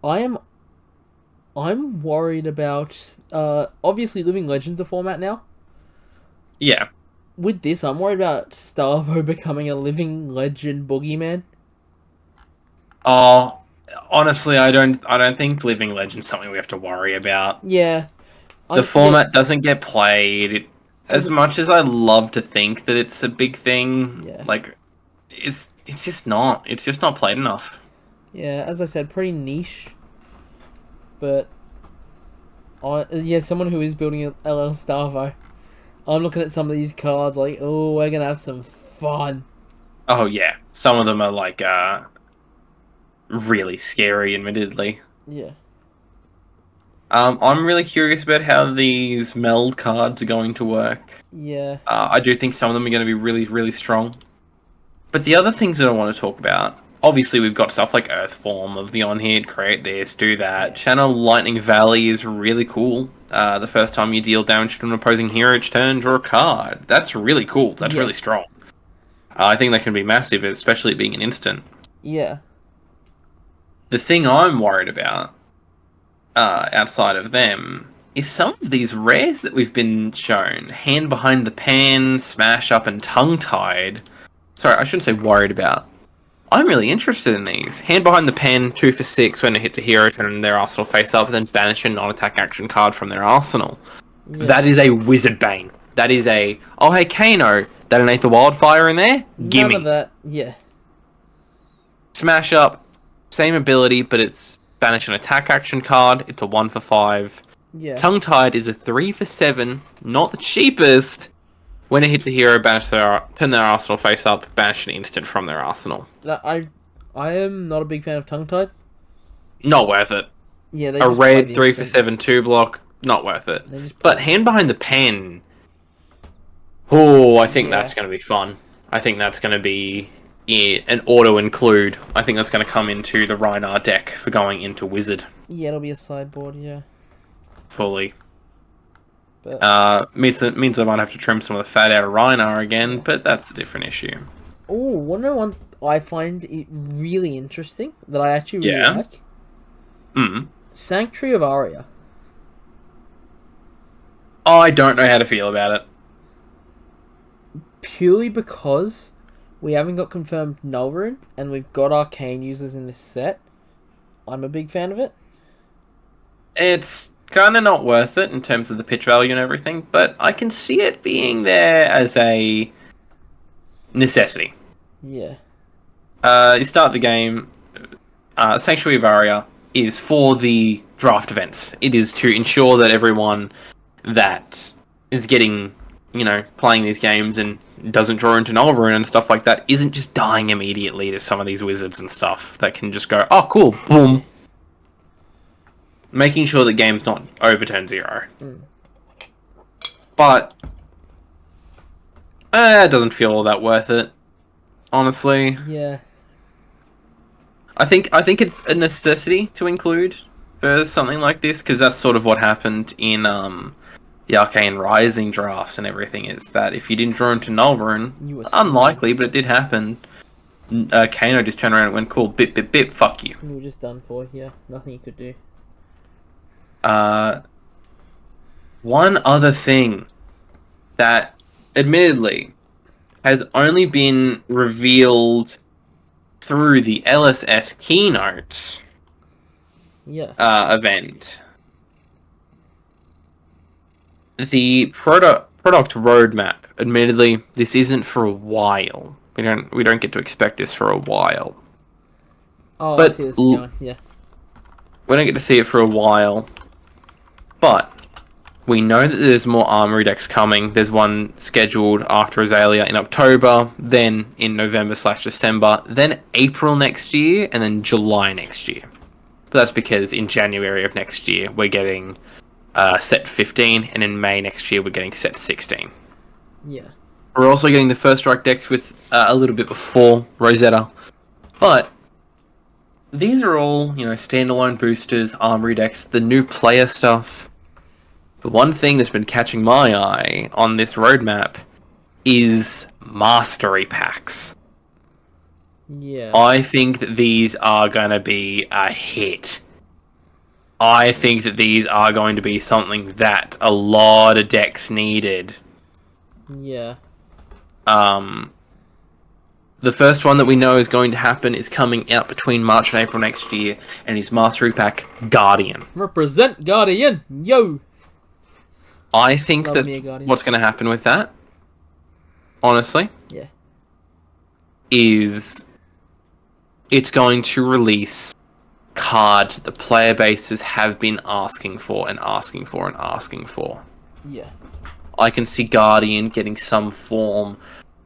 I'm worried about obviously Living Legends a format now. yeah. With this, I'm worried about Starvo becoming a Living Legend boogeyman. Oh, honestly, I don't think Living Legend's something we have to worry about. Yeah, The format doesn't get played. As much as I love to think that it's a big thing, Yeah. like it's just not. It's just not played enough. Yeah, as I said, pretty niche. But someone who is building a LL Starvo. I'm looking at some of these cards like, oh, we're gonna have some fun. Oh yeah, some of them are like really scary, admittedly. Yeah. I'm really curious about how these meld cards are going to work. Yeah. I do think some of them are going to be really, really strong. But the other things that I want to talk about, obviously we've got stuff like Earthform of the on-hit, create this, do that. Yeah. Channel Lightning Valley is really cool. The first time you deal damage to an opposing hero each turn, draw a card. That's really cool. That's really strong. I think that can be massive, especially being an instant. Yeah. The thing I'm worried about, outside of them, is some of these rares that we've been shown. Hand Behind the Pan, Smash Up, and Tongue Tied. Sorry, I shouldn't say worried about. I'm really interested in these. Hand Behind the Pen, 2 for 6 when it hits a hero, turn their arsenal face up, then banish a non-attack action card from their arsenal. Yeah. That is a Wizard Bane. That is a, oh hey Kano, that innate the Wildfire in there? Gimme. None of that, yeah. Smash Up, same ability, but it's banish an attack action card. It's a 1 for 5. Yeah. Tongue Tied is a 3 for 7, not the cheapest. When it hits a hero, turn their arsenal face up, banish an instant from their arsenal. I am not a big fan of Tongue Tied. Not worth it. Yeah, they a just red 3 for 7 2 block, not worth it. But Hand Behind the Pen. Oh, I think that's going to be fun. I think that's going to be an auto include. I think that's going to come into the Rhinar deck for going into Wizard. Yeah, it'll be a sideboard, yeah. Fully. But, means I might have to trim some of the fat out of Rhinar again, but that's a different issue. Oh, one I find it really interesting that I actually really like. Sanctuary of Aria. I don't know how to feel about it. Purely because we haven't got confirmed Nullrune, and we've got Arcane users in this set. I'm a big fan of it. It's kind of not worth it in terms of the pitch value and everything, but I can see it being there as a necessity. Yeah. You start the game, Sanctuary of Aria is for the draft events. It is to ensure that everyone that is getting, playing these games and doesn't draw into Nullrune and stuff like that isn't just dying immediately to some of these wizards and stuff that can just go, oh cool, boom. Making sure that game's not overturn 0. But it doesn't feel all that worth it, honestly. Yeah. I think it's a necessity to include for something like this, because that's sort of what happened in the Arcane Rising drafts and everything, is that if you didn't draw into Nullrune, unlikely, but it did happen, Kano just turned around and went, cool, bip, fuck you. You were just done for, yeah. Nothing you could do. One other thing that, admittedly, has only been revealed through the LSS keynote event. The product roadmap, admittedly, this isn't for a while, We don't get to expect this for a while. Oh, I But see this going. Yeah. we don't get to see it for a while. But we know that there's more Armoury decks coming. There's one scheduled after Azalea in October, then in November/December, then April next year, and then July next year. But that's because in January of next year we're getting set 15, and in May next year we're getting set 16. Yeah. We're also getting the first strike decks with a little bit before Rosetta. But these are all, standalone boosters, Armoury decks, the new player stuff. The one thing that's been catching my eye on this roadmap is Mastery Packs. Yeah. I think that these are going to be a hit. I think that these are going to be something that a lot of decks needed. Yeah. The first one that we know is going to happen is coming out between March and April next year, and is Mastery Pack Guardian. Represent Guardian, yo! I think Love that me a Guardian. what's going to happen with that, honestly, Yeah. is it's going to release cards the player bases have been asking for and asking for and asking for. Yeah. I can see Guardian getting some form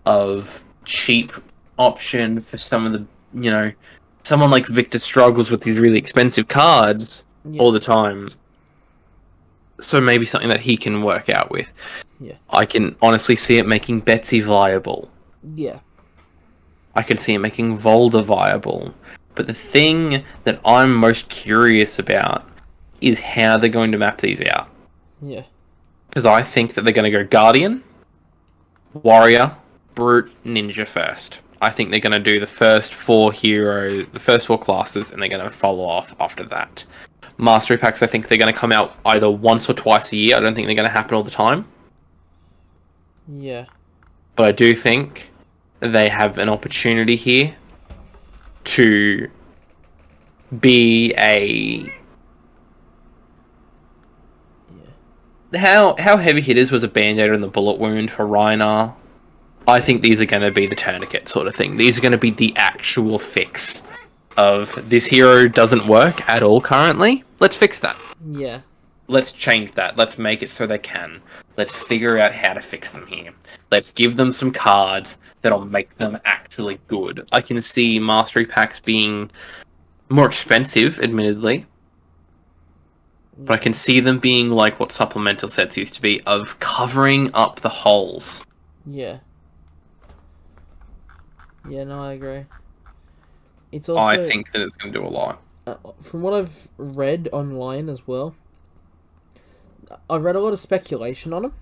of cheap option for some of the, someone like Victor struggles with these really expensive cards all the time. So maybe something that he can work out with. Yeah. I can honestly see it making Betsy viable. Yeah. I can see it making Volda viable. But the thing that I'm most curious about is how they're going to map these out. Yeah. Because I think that they're going to go Guardian, Warrior, Brute, Ninja first. I think they're going to do the first 4 classes, and they're going to follow off after that. Mastery Packs, I think they're going to come out either once or twice a year. I don't think they're going to happen all the time. Yeah. But I do think they have an opportunity here to be a... How heavy hitters was a band-aid and the bullet wound for Rhinar? I think these are going to be the tourniquet sort of thing. These are going to be the actual fix of this hero doesn't work at all currently. Let's fix that. Yeah. Let's change that. Let's make it so they can. Let's figure out how to fix them here. Let's give them some cards that'll make them actually good. I can see Mastery Packs being more expensive, admittedly. But I can see them being like what supplemental sets used to be, of covering up the holes. Yeah. Yeah, no, I agree. It's also... I think that it's going to do a lot. From what I've read online as well, I've read a lot of speculation on them.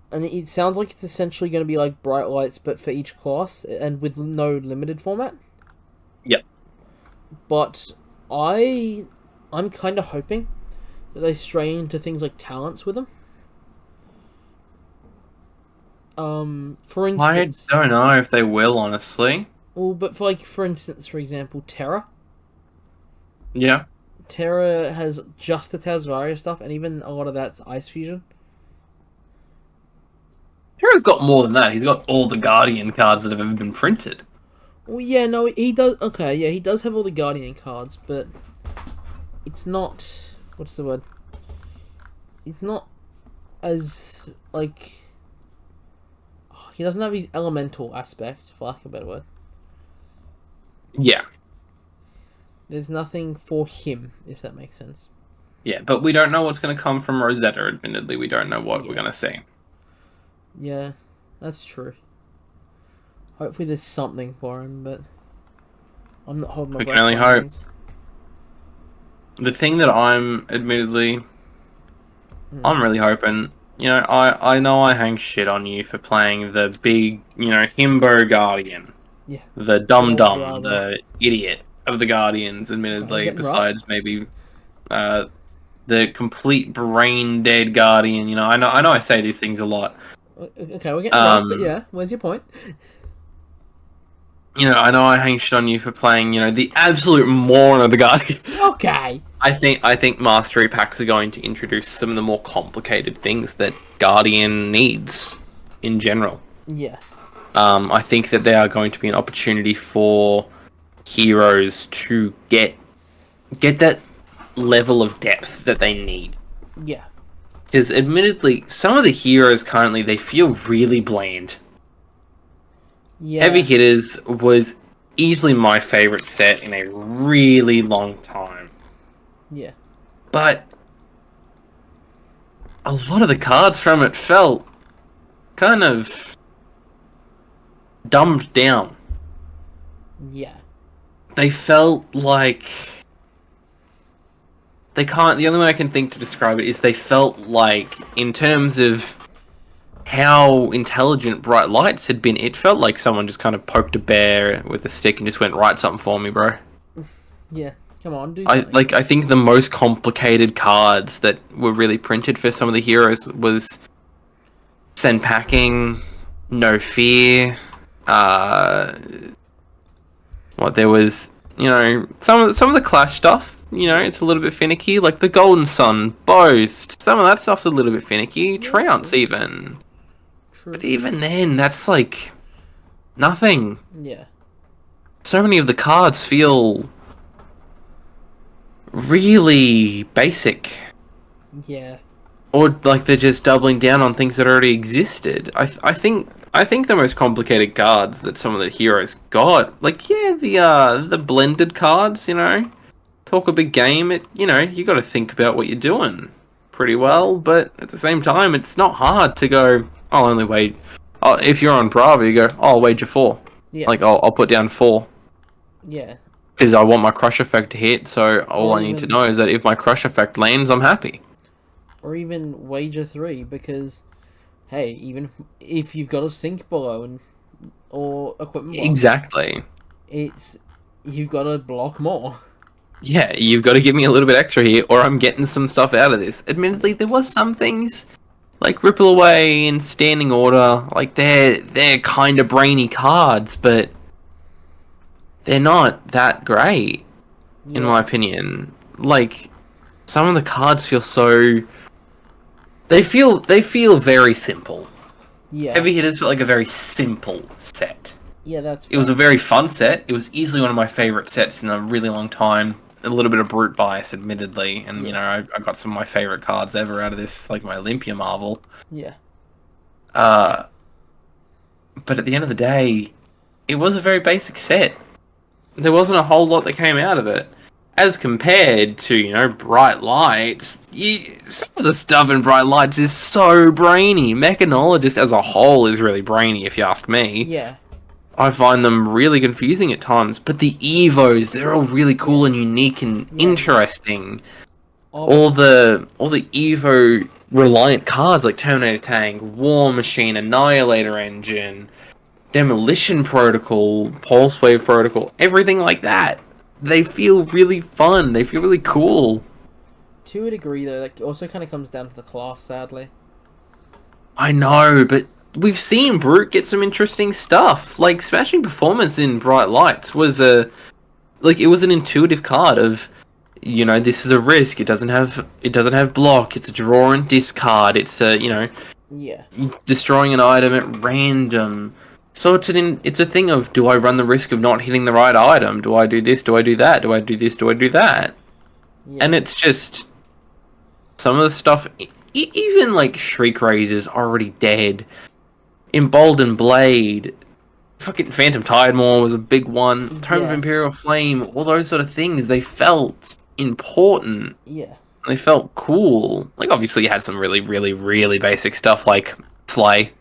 And it sounds like it's essentially going to be like Bright Lights, but for each class, and with no limited format. Yep. But I'm kind of hoping that they stray into things like talents with them. For instance... I don't know if they will, honestly. Well, but for instance, for example, Terra. Yeah. Terra has just the Tazvaria stuff, and even a lot of that's Ice Fusion. Terra's got more than that. He's got all the Guardian cards that have ever been printed. Well, yeah, no, he does... Okay, yeah, he does have all the Guardian cards, but... It's not... What's the word? It's not as, like... He doesn't have his elemental aspect, for lack of a better word. Yeah. There's nothing for him, if that makes sense. Yeah, but we don't know what's going to come from Rosetta, admittedly. We don't know what we're going to see. Yeah, that's true. Hopefully there's something for him, but... I'm not holding my breath. We can only hope. The thing that I'm, admittedly... I'm really hoping... I know I hang shit on you for playing the big, himbo Guardian. Yeah. The dum-dum, the idiot of the Guardians, admittedly, besides maybe the complete brain-dead Guardian. I know I say these things a lot. Okay, we're getting rough, but yeah, where's your point? I know I hang shit on you for playing, the absolute moron of the Guardian. Okay. I think Mastery Packs are going to introduce some of the more complicated things that Guardian needs in general. Yeah. I think that they are going to be an opportunity for heroes to get that level of depth that they need. Yeah. Because admittedly, some of the heroes currently, they feel really bland. Yeah. Heavy Hitters was easily my favorite set in a really long time. Yeah. But a lot of the cards from it felt kind of dumbed down. Yeah. They felt like they can't. The only way I can think to describe it is they felt like, in terms of how intelligent Bright Lights had been, it felt like someone just kind of poked a bear with a stick and just went, write something for me, bro. Yeah. Come on, do something. I think the most complicated cards that were really printed for some of the heroes was Send Packing, No Fear, there was, some of the Clash stuff, it's a little bit finicky, like the Golden Sun, Boast, some of that stuff's a little bit finicky, Trounce even. True. But even then, that's like nothing. Yeah. So many of the cards feel really basic. Yeah. Or like they're just doubling down on things that already existed. I think the most complicated cards that some of the heroes got, like the blended cards, talk a big game. You got to think about what you're doing pretty well, but at the same time, it's not hard to go. I'll only wait. Oh, if you're on Bravo, you go. Oh, I'll wager 4. Yeah. Like I'll put down 4. Yeah. Because I want my crush effect to hit. So all Or I need to even- know is that if my crush effect lands, I'm happy. Or even wager 3, because, hey, even if you've got a sink below or equipment block, Exactly. you've got to block more. Yeah, you've got to give me a little bit extra here, or I'm getting some stuff out of this. Admittedly, there was some things like Ripple Away and Standing Order, like they're kind of brainy cards, but they're not that great, in my opinion. Like some of the cards feel so. They feel very simple. Yeah. Heavy Hitters felt like a very simple set. Yeah, that's It was a very fun set. It was easily one of my favorite sets in a really long time. A little bit of brute bias, admittedly, and I got some of my favorite cards ever out of this, like my Olympia Marvel. Yeah. But at the end of the day, it was a very basic set. There wasn't a whole lot that came out of it. As compared to, Bright Lights, some of the stuff in Bright Lights is so brainy. Mechanologist as a whole is really brainy, if you ask me. Yeah. I find them really confusing at times, but the Evos, they're all really cool and unique and interesting. All the Evo reliant cards like Terminator Tank, War Machine, Annihilator Engine, Demolition Protocol, Pulse Wave Protocol, everything like that. They feel really fun. They feel really cool. To a degree, though, that also kind of comes down to the class, sadly. I know, but we've seen Brute get some interesting stuff. Like Smashing Performance in Bright Lights was it was an intuitive card of, this is a risk. It doesn't have block. It's a draw and discard. It's destroying an item at random. So it's a thing of, do I run the risk of not hitting the right item? Do I do this? Do I do that? Do I do this? Do I do that? Yeah. And it's just some of the stuff. Even like Shriek Razor's already dead. Emboldened Blade, fucking Phantom Tidemore was a big one. Tome of Imperial Flame, all those sort of things. They felt important. Yeah. They felt cool. Like obviously you had some really, really, really basic stuff like Slay.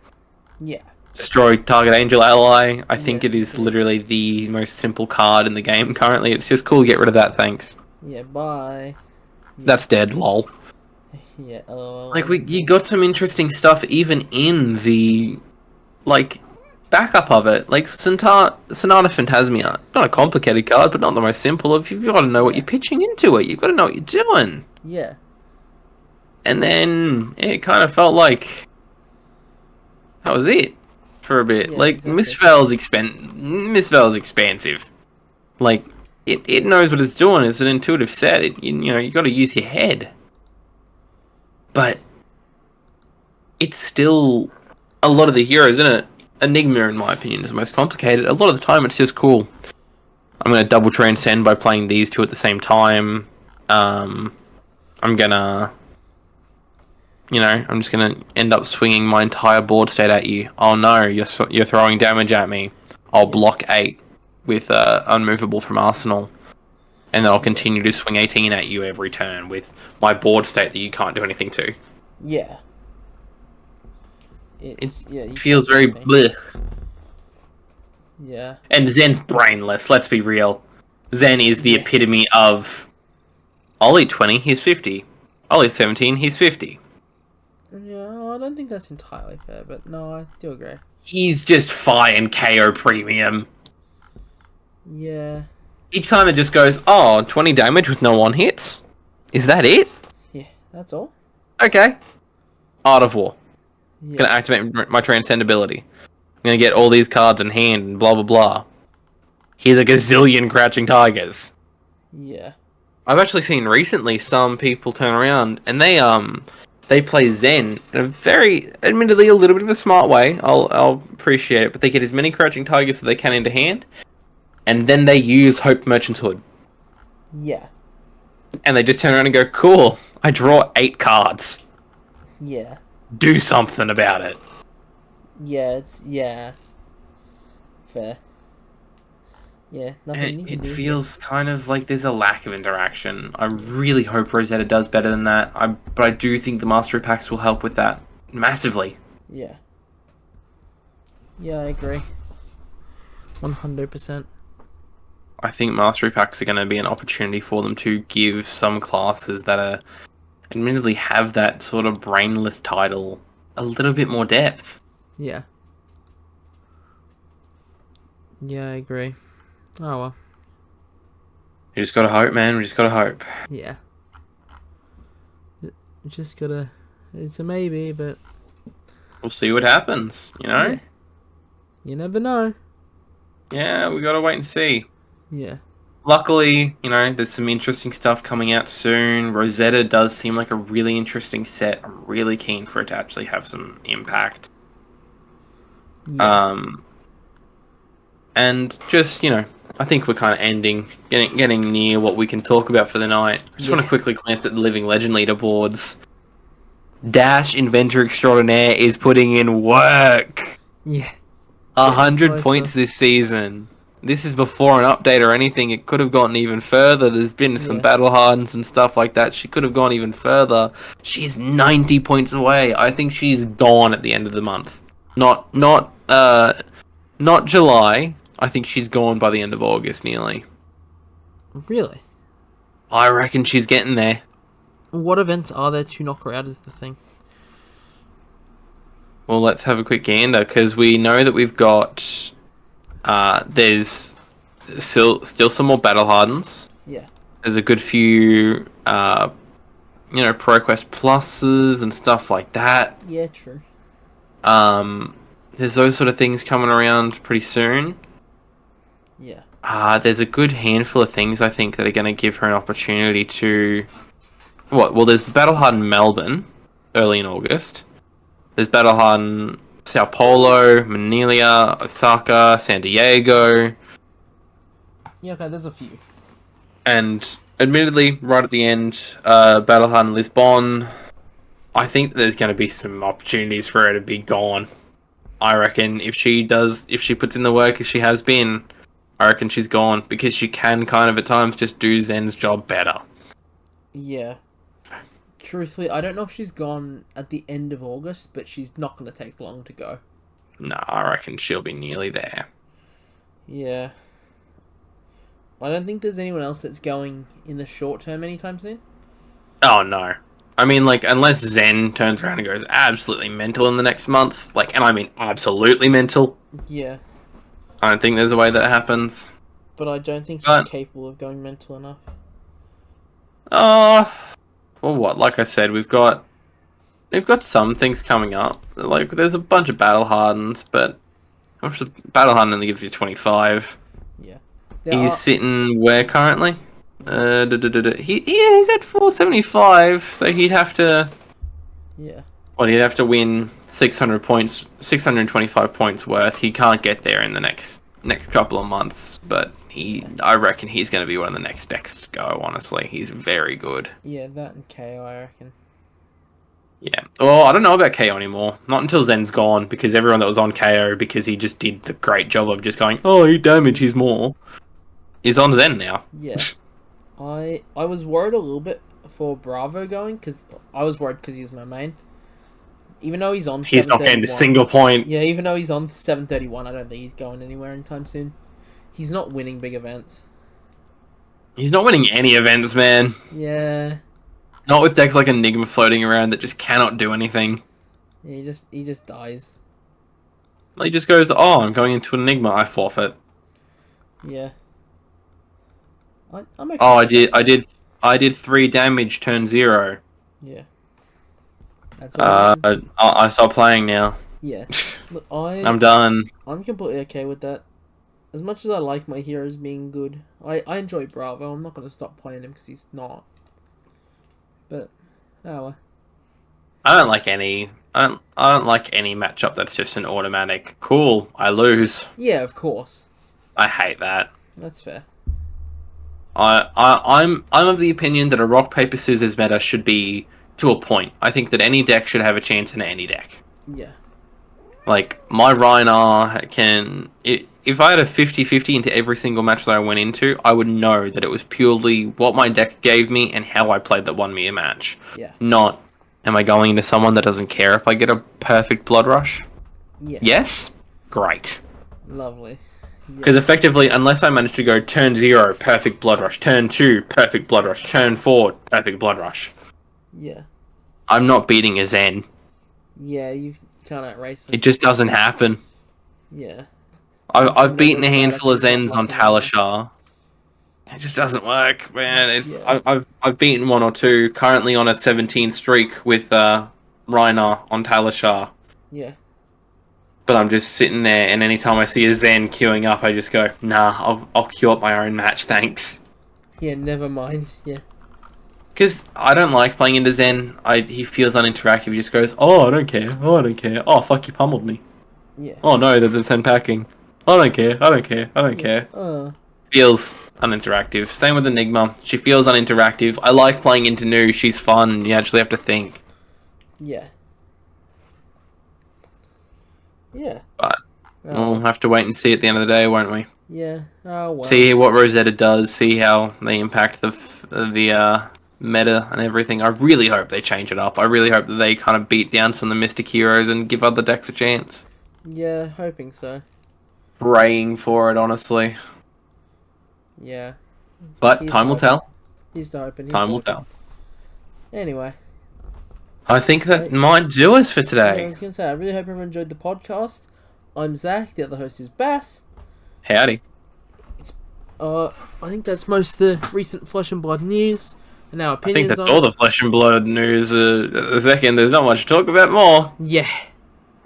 Yeah. Destroy target angel ally. I think it is literally the most simple card in the game currently. It's just cool, get rid of that, thanks. Yeah, bye. Yeah. That's dead, lol. Yeah, you got some interesting stuff even in the, backup of it. Like, Sonata Phantasmia. Not a complicated card, but not the most simple. You've got to know what you're pitching into it. You've got to know what you're doing. Yeah. And then, it kind of felt like that was it. For a bit. Yeah, exactly. Mistveil's expansive. Like, it knows what it's doing. It's an intuitive set. You got to use your head. But it's still a lot of the heroes, isn't it? Enigma, in my opinion, is the most complicated. A lot of the time, it's just cool. I'm going to double transcend by playing these two at the same time. I'm going to... I'm just going to end up swinging my entire board state at you. Oh no, you're throwing damage at me. I'll block 8 with Unmovable from Arsenal. And then I'll continue to swing 18 at you every turn with my board state that you can't do anything to. Yeah. It feels very bleh. Yeah. And Zen's brainless, let's be real. Zen is the epitome of... Ollie 20, he's 50. Ollie 17, he's 50. Yeah, I don't think that's entirely fair, but no, I do agree. He's just Fi and KO premium. Yeah. He kind of just goes, oh, 20 damage with no one hits? Is that it? Yeah, that's all. Okay. Art of War. Yeah. Gonna activate my Transcend ability. I'm gonna get all these cards in hand and blah blah blah. Here's a gazillion Crouching Tigers. Yeah. I've actually seen recently some people turn around and they play Zen in a very, admittedly, a little bit of a smart way. I'll appreciate it, but they get as many Crouching Tigers as they can into hand, and then they use Hope Merchant's Hood. Yeah. And they just turn around and go, cool, I draw 8 cards. Yeah. Do something about it. Yeah, yeah. Fair. Yeah, nothing you can It do. feels kind of like there's a lack of interaction. I really hope Rosetta does better than that. But I do think the Mastery Packs will help with that massively. Yeah. Yeah, I agree. 100%. I think Mastery Packs are going to be an opportunity for them to give some classes that are admittedly have that sort of brainless title a little bit more depth. Yeah. Yeah, I agree. Oh well. You just gotta hope, man. We just gotta hope. Yeah. Just gotta... It's a maybe, but... We'll see what happens, you know? Yeah. You never know. Yeah, we gotta wait and see. Yeah. Luckily, there's some interesting stuff coming out soon. Rosetta does seem like a really interesting set. I'm really keen for it to actually have some impact. Yeah. And just, I think we're kind of getting near what we can talk about for the night. I just want to quickly glance at the Living Legend leaderboards. Dash Inventor Extraordinaire is putting in work. Yeah. 100 points this season. This is before an update or anything. It could have gone even further. There's been some battle hardens and stuff like that. She could have gone even further. She is 90 points away. I think she's gone at the end of the month. Not July. I think she's gone by the end of August, nearly. Really? I reckon she's getting there. What events are there to knock her out is the thing. Well, let's have a quick gander, because we know that we've got... there's still some more battle hardens. Yeah. There's a good few, ProQuest pluses and stuff like that. Yeah, true. There's those sort of things coming around pretty soon. Yeah. There's a good handful of things, I think, that are going to give her an opportunity to... Well, there's the Battle Harden Melbourne, early in August. There's Battle Harden Sao Paulo, Manila, Osaka, San Diego. Yeah, okay, there's a few. And, admittedly, right at the end, Battle Harden Lisbon. I think there's going to be some opportunities for her to be gone. I reckon if she puts in the work as she has been... I reckon she's gone, because she can kind of at times just do Zen's job better. Yeah. Truthfully, I don't know if she's gone at the end of August, but she's not going to take long to go. No, I reckon she'll be nearly there. Yeah. I don't think there's anyone else that's going in the short term anytime soon. Oh, no. I mean, unless Zen turns around and goes absolutely mental in the next month, and I mean absolutely mental. Yeah. I don't think there's a way that happens. But I don't think she's capable of going mental enough. Well, what? Like I said, we've got some things coming up. There's a bunch of battle hardens, but the battle harden only gives you 25. Yeah. He's sitting where currently? He's at 475, so he'd have to... Yeah. Well, he'd have to win 600 points, 625 points worth. He can't get there in the next couple of months, but I reckon he's going to be one of the next decks to go, honestly. He's very good. Yeah, that and KO, I reckon. Yeah. Well, I don't know about KO anymore. Not until Zen's gone, because everyone that was on KO, because he just did the great job of just going, oh, he damages more, is on Zen now. Yeah. I was worried a little bit for Bravo going, because I was worried because he was my main. Even though he's on He's not getting a single point. Yeah, even though he's on 731, I don't think he's going anywhere anytime soon. He's not winning big events. He's not winning any events, man. Yeah. Not with decks like Enigma floating around that just cannot do anything. Yeah, he just dies. He just goes, oh, I'm going into Enigma, I forfeit. Yeah. I'm okay. Oh, I did 3 damage turn 0. Yeah. That's all I stopped playing now. Yeah. Look, I'm done. I'm completely okay with that. As much as I like my heroes being good, I enjoy Bravo. I'm not going to stop playing him because he's not. But, oh well. I don't like any matchup that's just an automatic. Cool, I lose. Yeah, of course. I hate that. That's fair. I'm of the opinion that a rock paper scissors meta should be to a point. I think that any deck should have a chance in any deck. Yeah. Like my Rhinar if I had a 50-50 into every single match that I went into, I would know that it was purely what my deck gave me and how I played that won me a match. Yeah. Not, am I going into someone that doesn't care if I get a perfect blood rush? Yeah. Yes? Great. Lovely. Because effectively, unless I manage to go turn 0, perfect blood rush, turn 2, perfect blood rush, turn 4, perfect blood rush. Yeah. I'm not beating a Zen. Yeah, you can't outrace them. It just doesn't happen. Yeah. I've beaten a handful of Zens on Talishar. It just doesn't work, man. I've beaten 1 or 2. Currently on a 17 streak with Rhinar on Talishar. Yeah. But I'm just sitting there, and anytime I see a Zen queuing up, I just go, nah, I'll queue up my own match, thanks. Yeah, never mind. Yeah. Because I don't like playing into Zen. He feels uninteractive. He just goes, oh, I don't care. Oh, I don't care. Oh, fuck, you pummeled me. Yeah. Oh, no, there's a Zen packing. I don't care. I don't care. I don't care. Feels uninteractive. Same with Enigma. She feels uninteractive. I like playing into Nu. She's fun. You actually have to think. Yeah. Yeah. But we'll have to wait and see at the end of the day, won't we? Yeah. Oh well. See what Rosetta does. See how they impact the meta and everything. I really hope they change it up. I really hope that they kind of beat down some of the Mystic heroes and give other decks a chance. Yeah, hoping so. Praying for it, honestly. Yeah. But time will tell. He's hoping. Time will tell. Anyway. I think that might do us for today. Yeah, I was going to say, I really hope everyone enjoyed the podcast. I'm Zach, the other host is Bass. Howdy. I think that's most of the recent Flesh and Blood news and our opinions. I think that's all the Flesh and Blood news. A second, there's not much to talk about more. Yeah.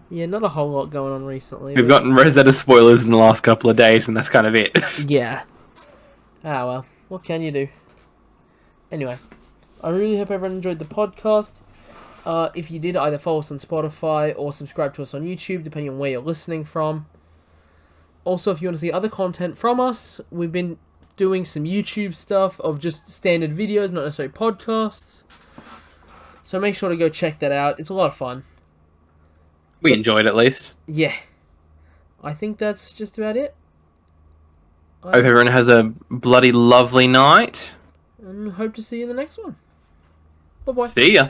Yeah, not a whole lot going on recently. We've gotten Rosetta spoilers in the last couple of days, and that's kind of it. Yeah. Ah, well. What can you do? Anyway, I really hope everyone enjoyed the podcast. If you did, either follow us on Spotify or subscribe to us on YouTube, depending on where you're listening from. Also, if you want to see other content from us, we've been doing some YouTube stuff of just standard videos, not necessarily podcasts. So make sure to go check that out. It's a lot of fun. We enjoyed it, at least. Yeah. I think that's just about it. Hope everyone has a bloody lovely night. And hope to see you in the next one. Bye-bye. See ya.